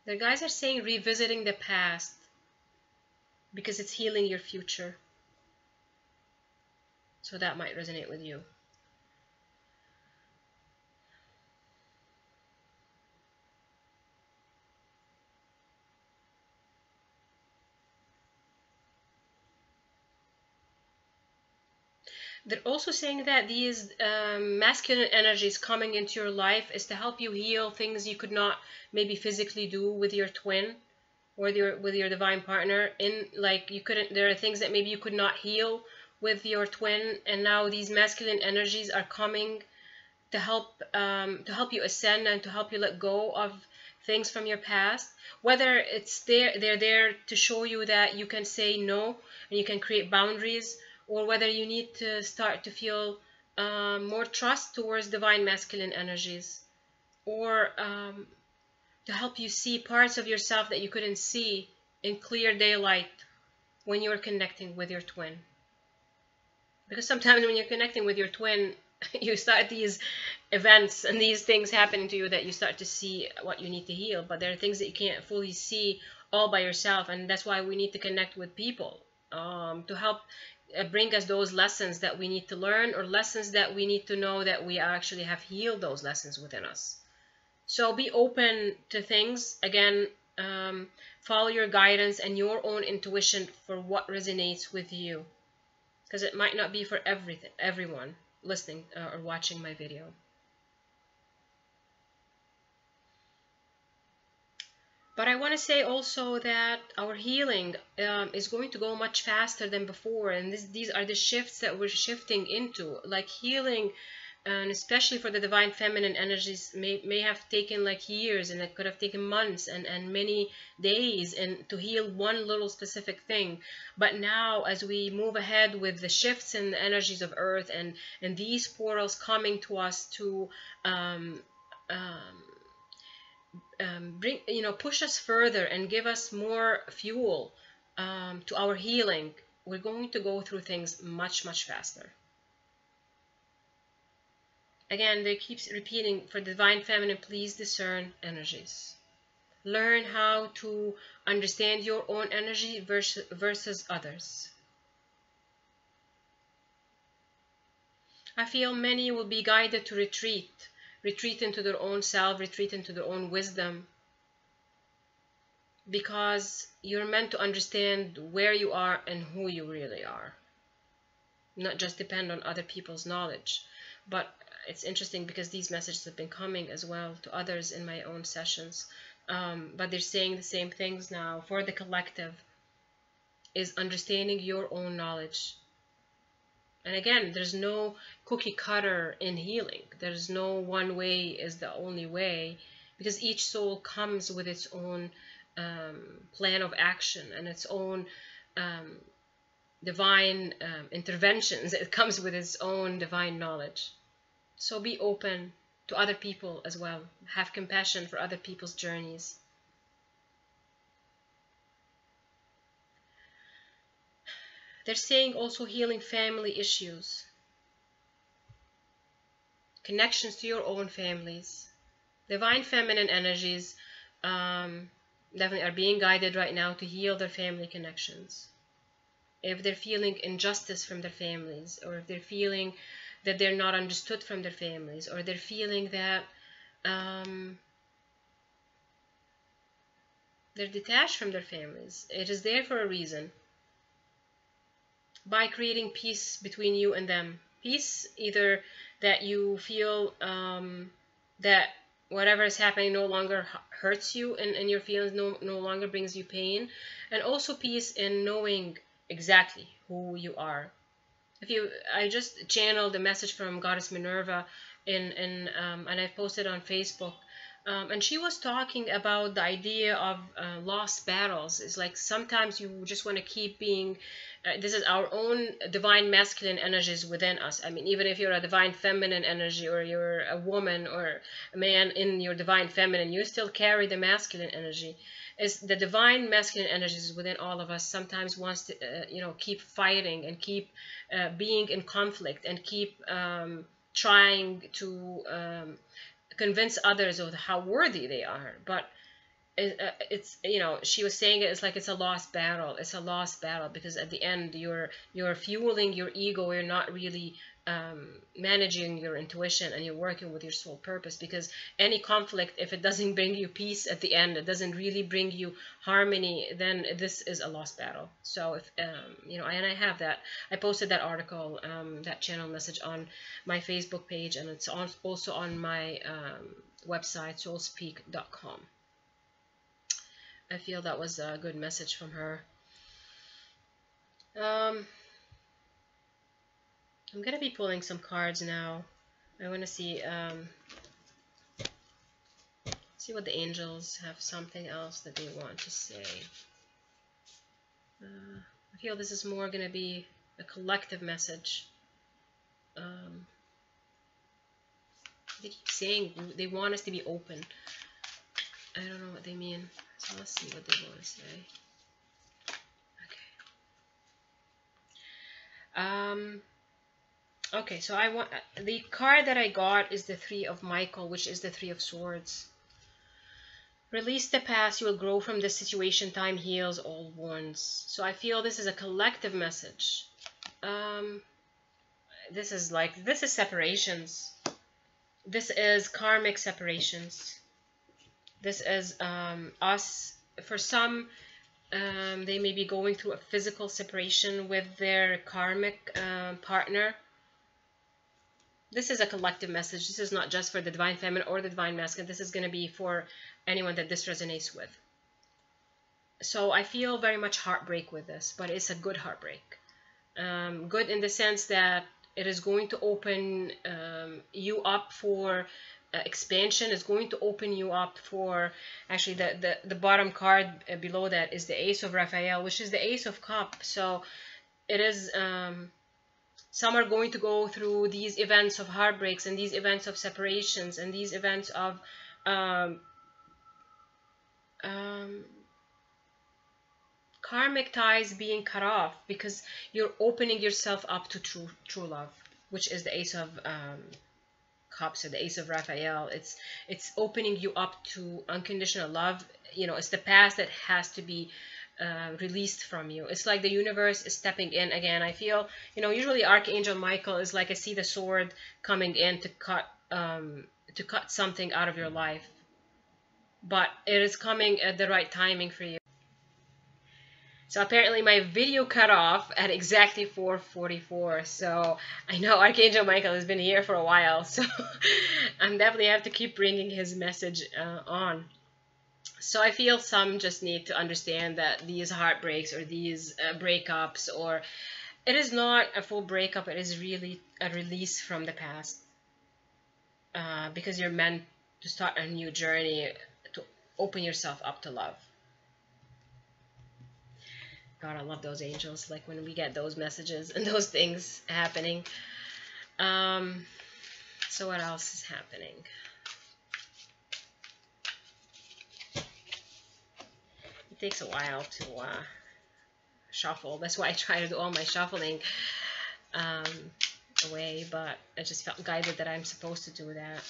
The guys are saying revisiting the past because it's healing your future. So that might resonate with you. They're also saying that these masculine energies coming into your life is to help you heal things you could not maybe physically do with your twin or with your divine partner. There are things that maybe you could not heal with your twin, and now these masculine energies are coming to help you ascend and to help you let go of things from your past. Whether they're there to show you that you can say no and you can create boundaries, or whether you need to start to feel more trust towards divine masculine energies, or to help you see parts of yourself that you couldn't see in clear daylight when you're connecting with your twin. Because sometimes when you're connecting with your twin, you start these events and these things happening to you that you start to see what you need to heal, but there are things that you can't fully see all by yourself, and that's why we need to connect with people to help bring us those lessons that we need to learn, or lessons that we need to know that we actually have healed those lessons within us. So be open to things. Again, follow your guidance and your own intuition for what resonates with you, because it might not be for everyone listening or watching my video. But I want to say also that our healing is going to go much faster than before, and these are the shifts that we're shifting into. Like healing, and especially for the divine feminine energies, may have taken like years, and it could have taken months and many days and to heal one little specific thing. But now, as we move ahead with the shifts in the energies of Earth and these portals coming to us to push us further and give us more fuel to our healing, we're going to go through things much, much faster. Again, they keep repeating, for divine feminine, please discern energies. Learn how to understand your own energy versus others. I feel many will be guided to retreat into their own self, retreat into their own wisdom, because you're meant to understand where you are and who you really are, not just depend on other people's knowledge. But it's interesting because these messages have been coming as well to others in my own sessions, but they're saying the same things now for the collective, is understanding your own knowledge. And again, there's no cookie cutter in healing. There's no one way is the only way, because each soul comes with its own plan of action and its own divine interventions. It comes with its own divine knowledge. So be open to other people as well. Have compassion for other people's journeys. They're saying also healing family issues, connections to your own families. Divine feminine energies definitely are being guided right now to heal their family connections. If they're feeling injustice from their families, or if they're feeling that they're not understood from their families, or they're feeling that they're detached from their families, it is there for a reason. By creating peace between you and them. Peace, either that you feel that whatever is happening no longer hurts you and your feelings no longer brings you pain, and also peace in knowing exactly who you are. I just channeled a message from Goddess Minerva and I posted on Facebook. And she was talking about the idea of lost battles. It's like sometimes you just want to keep being, this is our own divine masculine energies within us. I mean, even if you're a divine feminine energy, or you're a woman or a man in your divine feminine, you still carry the masculine energy. Is the divine masculine energies within all of us sometimes wants to, keep fighting and keep being in conflict and keep trying to convince others of how worthy they are. But it's she was saying it's like it's a lost battle. It's a lost battle because at the end you're fueling your ego. You're not really managing your intuition, and you're working with your soul purpose, because any conflict, if it doesn't bring you peace at the end, it doesn't really bring you harmony, then this is a lost battle. So if and I have that, I posted that article, that channel message on my Facebook page, and it's also on my website, soulspeak.com. I feel that was a good message from her. I'm gonna be pulling some cards now. I want to see what the angels have, something else that they want to say. I feel this is more gonna be a collective message. They keep saying they want us to be open. I don't know what they mean. So let's see what they want to say. Okay. Okay, so I want the card that I got is the Three of Michael, which is the Three of Swords. Release the past, you will grow from this situation. Time heals all wounds. So I feel this is a collective message. This is separations. This is karmic separations. This is us. For some, they may be going through a physical separation with their karmic partner. This is a collective message. This is not just for the divine feminine or the divine masculine. This is going to be for anyone that this resonates with. So I feel very much heartbreak with this, but it's a good heartbreak. Good in the sense that it is going to open you up for expansion. Is going to open you up for, actually the bottom card below that is the Ace of Raphael, which is the Ace of Cups. So it is some are going to go through these events of heartbreaks and these events of separations and these events of karmic ties being cut off, because you're opening yourself up to true love, which is the Ace of Cups or the Ace of Raphael. It's opening you up to unconditional love. You know, it's the past that has to be released from you. It's like the universe is stepping in again. I feel, you know, usually Archangel Michael is like, I see the sword coming in to cut something out of your life, but it is coming at the right timing for you. So apparently my video cut off at exactly 4:44. So I know Archangel Michael has been here for a while, so I'm definitely have to keep bringing his message on. So I feel some just need to understand that these heartbreaks or these breakups, or it is not a full breakup, it is really a release from the past. Because you're meant to start a new journey, to open yourself up to love. God, I love those angels, like when we get those messages and those things happening. So what else is happening? It takes a while to shuffle. That's why I try to do all my shuffling away, but I just felt guided that I'm supposed to do that.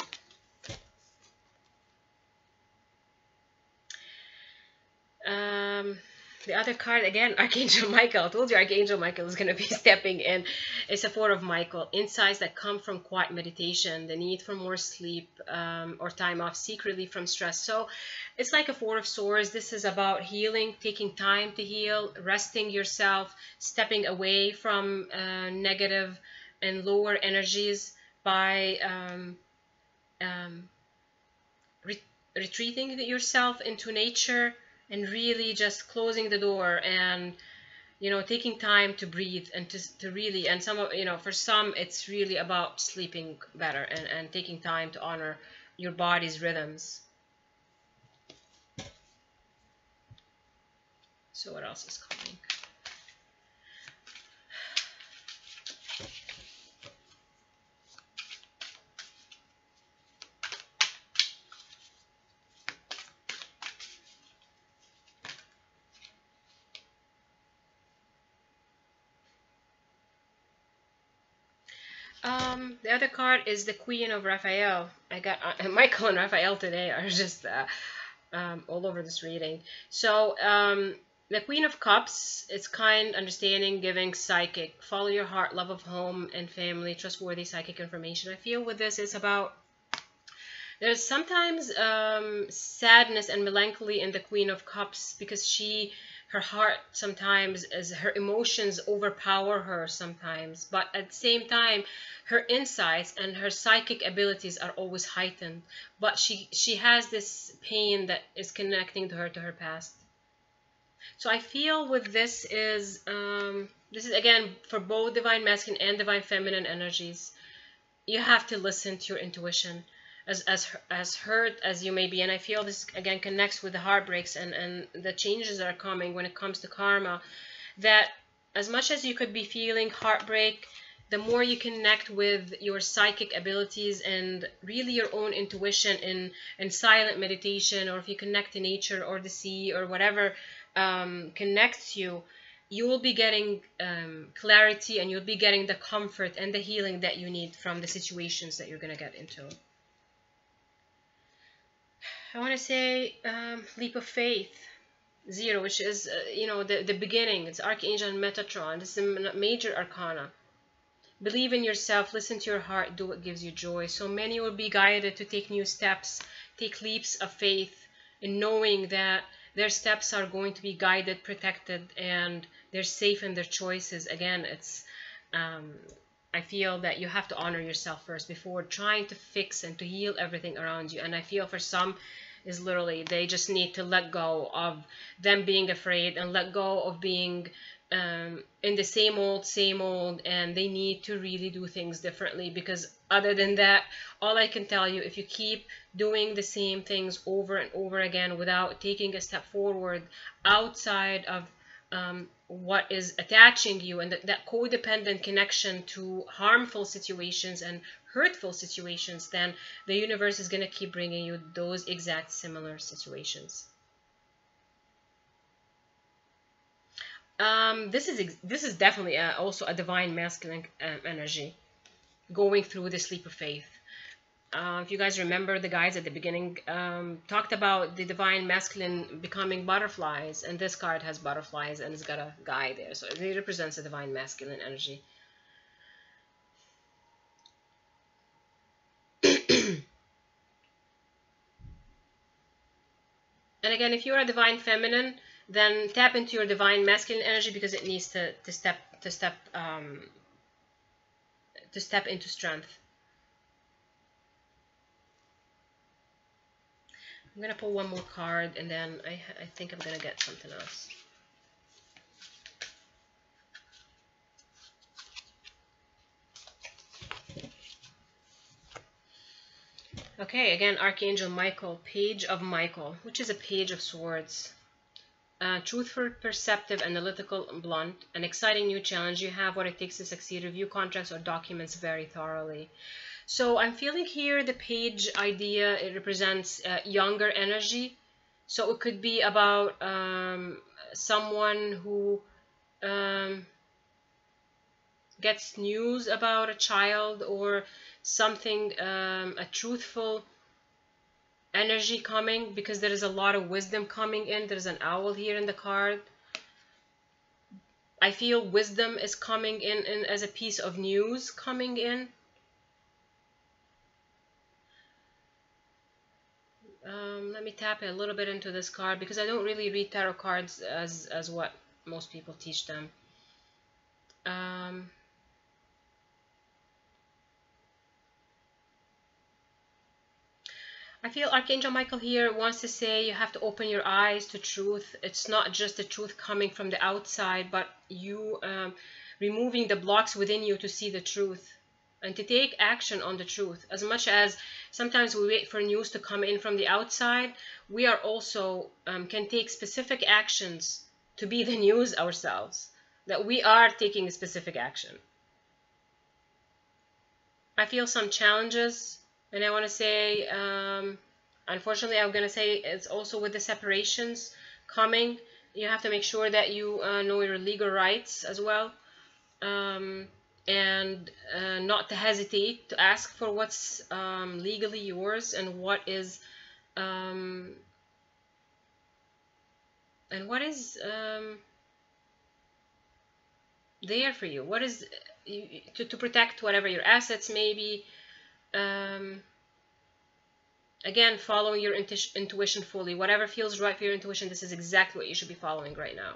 The other card, again, Archangel Michael. I told you Archangel Michael is going to be stepping in. It's a Four of Michael. Insights that come from quiet meditation, the need for more sleep or time off, seek relief from stress. So it's like a Four of Swords. This is about healing, taking time to heal, resting yourself, stepping away from negative and lower energies by retreating yourself into nature, and really just closing the door and, you know, taking time to breathe and to really, and some of, you know, for some it's really about sleeping better and taking time to honor your body's rhythms. So what else is coming? The other card is the Queen of Raphael. I got Michael and Raphael today are just all over this reading. So the Queen of Cups, it's kind, understanding, giving, psychic. Follow your heart, love of home and family, trustworthy psychic information. I feel with this is about, there's sometimes sadness and melancholy in the Queen of Cups, because her heart sometimes, as her emotions overpower her sometimes, but at the same time her insights and her psychic abilities are always heightened, but she has this pain that is connecting to her past. So I feel with this is again for both divine masculine and divine feminine energies. You have to listen to your intuition, as hurt as you may be. And I feel this again connects with the heartbreaks and the changes that are coming when it comes to karma, that as much as you could be feeling heartbreak, the more you connect with your psychic abilities and really your own intuition in silent meditation, or if you connect to nature or the sea or whatever connects you, you will be getting clarity, and you'll be getting the comfort and the healing that you need from the situations that you're going to get into. I want to say leap of faith, 0, which is you know, the beginning. It's Archangel Metatron. This is a major arcana. Believe in yourself, listen to your heart, do what gives you joy. So many will be guided to take new steps, take leaps of faith, in knowing that their steps are going to be guided, protected, and they're safe in their choices. Again, it's I feel that you have to honor yourself first before trying to fix and to heal everything around you. And I feel for some is literally they just need to let go of them being afraid and let go of being in the same old, and they need to really do things differently. Because other than that, all I can tell you, if you keep doing the same things over and over again without taking a step forward outside of what is attaching you, and that codependent connection to harmful situations and hurtful situations, then the universe is going to keep bringing you those exact similar situations. This is definitely also a divine masculine energy, going through this leap of faith. if you guys remember, the guys at the beginning talked about the divine masculine becoming butterflies, and this card has butterflies and it's got a guy there, so it represents the divine masculine energy. And again, if you're a divine feminine, then tap into your divine masculine energy, because it needs to step into strength. I'm gonna pull one more card, and then I think I'm gonna get something else. Okay, again, Archangel Michael, Page of Michael, which is a Page of Swords. Truthful, perceptive, analytical, and blunt. An exciting new challenge. You have what it takes to succeed. Review contracts or documents very thoroughly. So I'm feeling here the page idea, it represents younger energy. So it could be about someone who gets news about a child or something, a truthful energy coming, because there is a lot of wisdom coming in. There's an owl here in the card. I feel wisdom is coming in as a piece of news coming in. Let me tap a little bit into this card, because I don't really read tarot cards as what most people teach them. I feel Archangel Michael here wants to say you have to open your eyes to truth. It's not just the truth coming from the outside, but you removing the blocks within you to see the truth and to take action on the truth. As much as sometimes we wait for news to come in from the outside, we are also can take specific actions to be the news ourselves, that we are taking a specific action. I feel some challenges. And I want to say, unfortunately, I'm going to say it's also with the separations coming. You have to make sure that you know your legal rights as well. And not to hesitate to ask for what's legally yours and what is there for you. What is to protect whatever your assets may be. Again, following your intuition fully. Whatever feels right for your intuition, this is exactly what you should be following right now.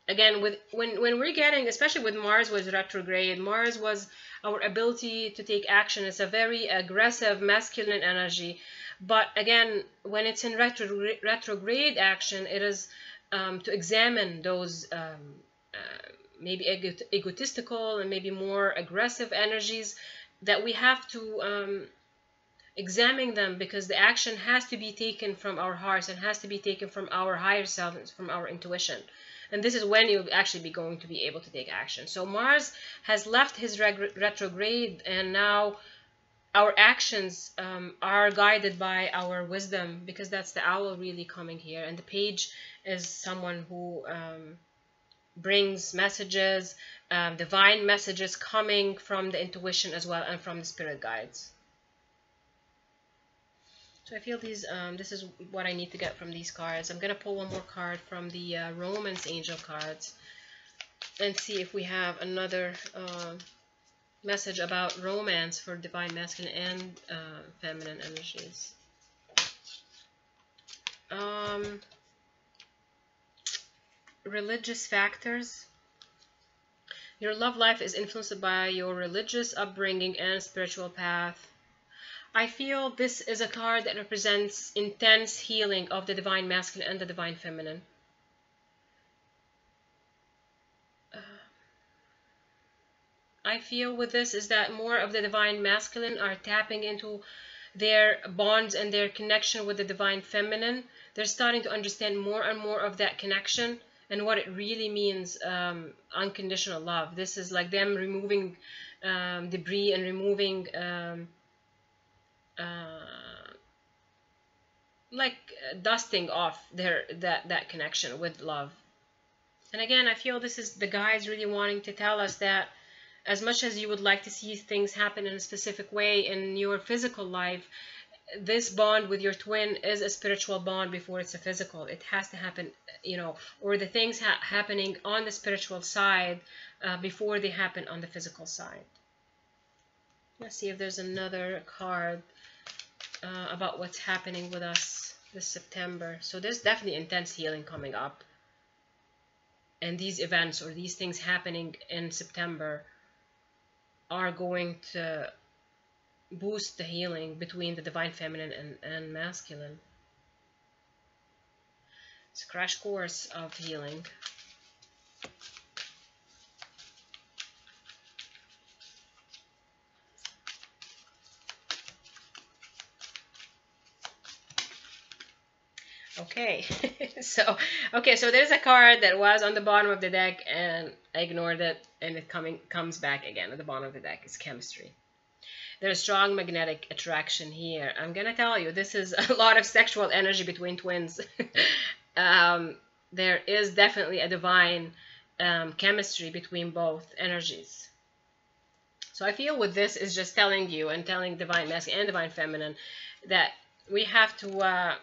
Again, when we're getting, especially with Mars was retrograde, Mars was our ability to take action. It's a very aggressive masculine energy. But again, when it's in retrograde action, it is to examine those maybe egotistical and maybe more aggressive energies, that we have to examine them, because the action has to be taken from our hearts and has to be taken from our higher self and from our intuition. And this is when you'll actually be going to be able to take action. So Mars has left his retrograde, and now our actions are guided by our wisdom, because that's the owl really coming here. And the page is someone who brings messages, divine messages coming from the intuition as well, and from the spirit guides. So I feel these, this is what I need to get from these cards. I'm going to pull one more card from the Romance Angel cards and see if we have another message about romance for divine masculine and feminine energies. Religious factors. Your love life is influenced by your religious upbringing and spiritual path. I feel this is a card that represents intense healing of the divine masculine and the divine feminine. I feel with this is that more of the divine masculine are tapping into their bonds and their connection with the divine feminine. They're starting to understand more and more of that connection and what it really means, unconditional love. This is like them removing debris and removing like dusting off that connection with love. And again, I feel this is the guys really wanting to tell us that As much as you would like to see things happen in a specific way in your physical life, this bond with your twin is a spiritual bond before it's a physical. It has to happen, or the things happening on the spiritual side before they happen on the physical side. Let's see if there's another card about what's happening with us this September. So there's definitely intense healing coming up. And these events or these things happening in September are going to boost the healing between the divine feminine and masculine. It's a crash course of healing. Okay, so there's a card that was on the bottom of the deck and I ignored it, and it comes back again at the bottom of the deck. It's chemistry. There's strong magnetic attraction here. I'm gonna tell you, this is a lot of sexual energy between twins. There is definitely a divine chemistry between both energies. So I feel with this is just telling you and telling divine masculine and divine feminine that we have to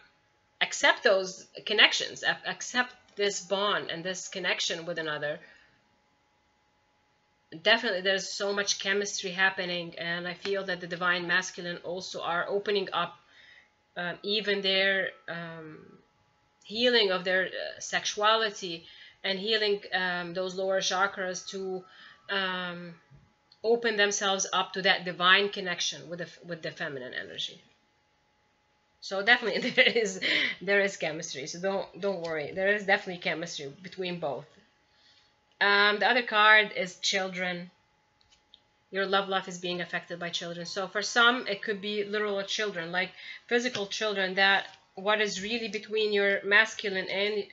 accept those connections, accept this bond and this connection with another. Definitely there's so much chemistry happening, and I feel that the divine masculine also are opening up even their healing of their sexuality and healing those lower chakras to open themselves up to that divine connection with the feminine energy. So definitely there is chemistry. So don't worry. There is definitely chemistry between both. The other card is children. Your love life is being affected by children. So for some, it could be literal children, like physical children, that what is really between your masculine and,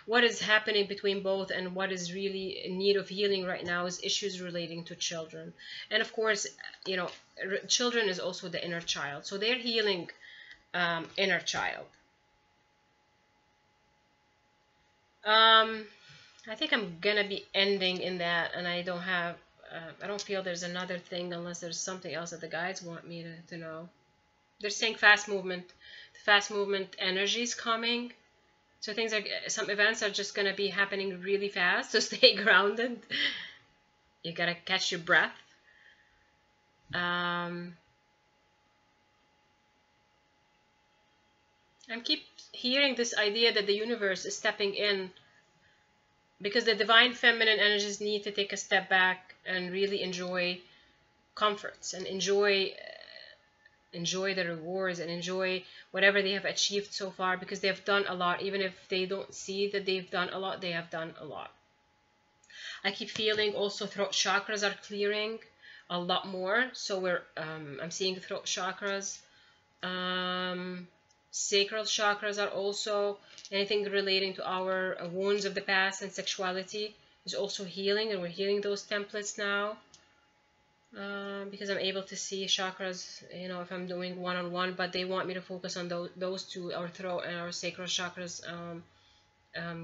what is happening between both and what is really in need of healing right now is issues relating to children. And of course, children is also the inner child. So they're healing inner child. I think I'm gonna be ending in that, and I don't feel there's another thing unless there's something else that the guides want me to know. They're saying fast movement. The fast movement energy is coming. So some events are just gonna be happening really fast. So stay grounded. You gotta catch your breath. I keep hearing this idea that the universe is stepping in, because the divine feminine energies need to take a step back and really enjoy comforts and enjoy the rewards and enjoy whatever they have achieved so far, because they have done a lot. Even if they don't see that they've done a lot, they have done a lot. I keep feeling also throat chakras are clearing a lot more. So I'm seeing throat chakras. Sacral chakras are also, anything relating to our wounds of the past and sexuality is also healing, and we're healing those templates now, because I'm able to see chakras, if I'm doing one-on-one, but they want me to focus on those two, our throat and our sacral chakras,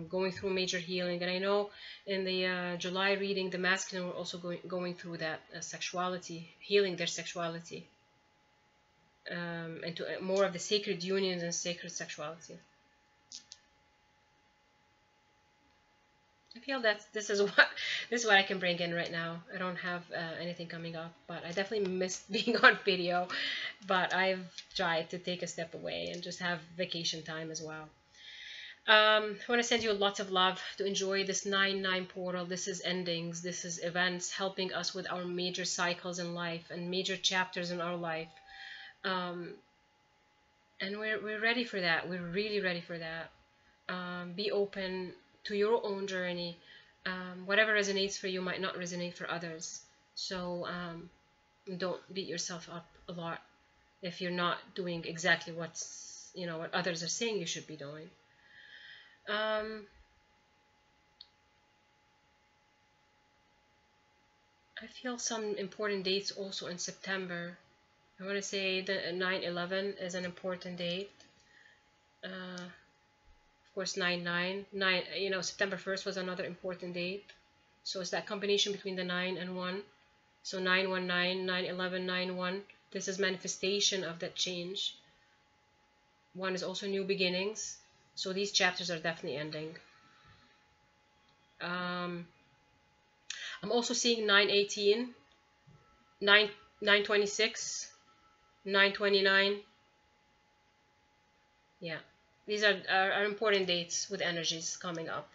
going through major healing. And I know in the July reading, the masculine were also going through that sexuality, healing their sexuality. Into more of the sacred unions and sacred sexuality. I feel that this is what I can bring in right now. I don't have anything coming up, but I definitely missed being on video. But I've tried to take a step away and just have vacation time as well. I want to send you lots of love to enjoy this 9/9 portal. This is endings. This is events helping us with our major cycles in life and major chapters in our life. And we're ready for that. We're really ready for that. Be open to your own journey. Whatever resonates for you might not resonate for others. So don't beat yourself up a lot if you're not doing exactly what others are saying you should be doing. I feel some important dates also in September. I want to say the 9/11 is an important date. Of course, 9/9. September 1st was another important date. So it's that combination between the 9 and 1. So 919, 911, 91. This is manifestation of that change. 1 is also new beginnings. So these chapters are definitely ending. I'm also seeing 918, 926, 929. Yeah, these are important dates with energies coming up.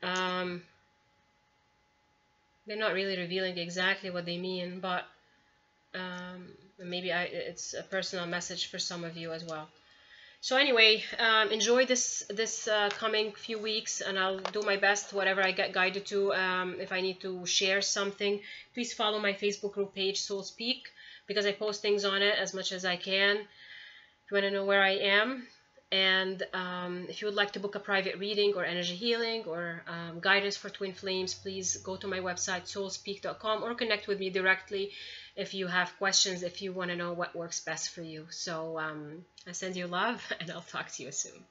They're not really revealing exactly what they mean, but maybe it's a personal message for some of you as well. So anyway, enjoy this coming few weeks, and I'll do my best, whatever I get guided to. If I need to share something, please follow my Facebook group page, Soul Speak, because I post things on it as much as I can. If you want to know where I am, and if you would like to book a private reading or energy healing or guidance for twin flames, please go to my website, soulspeak.com, or connect with me directly if you have questions, if you want to know what works best for you. So I send you love, and I'll talk to you soon.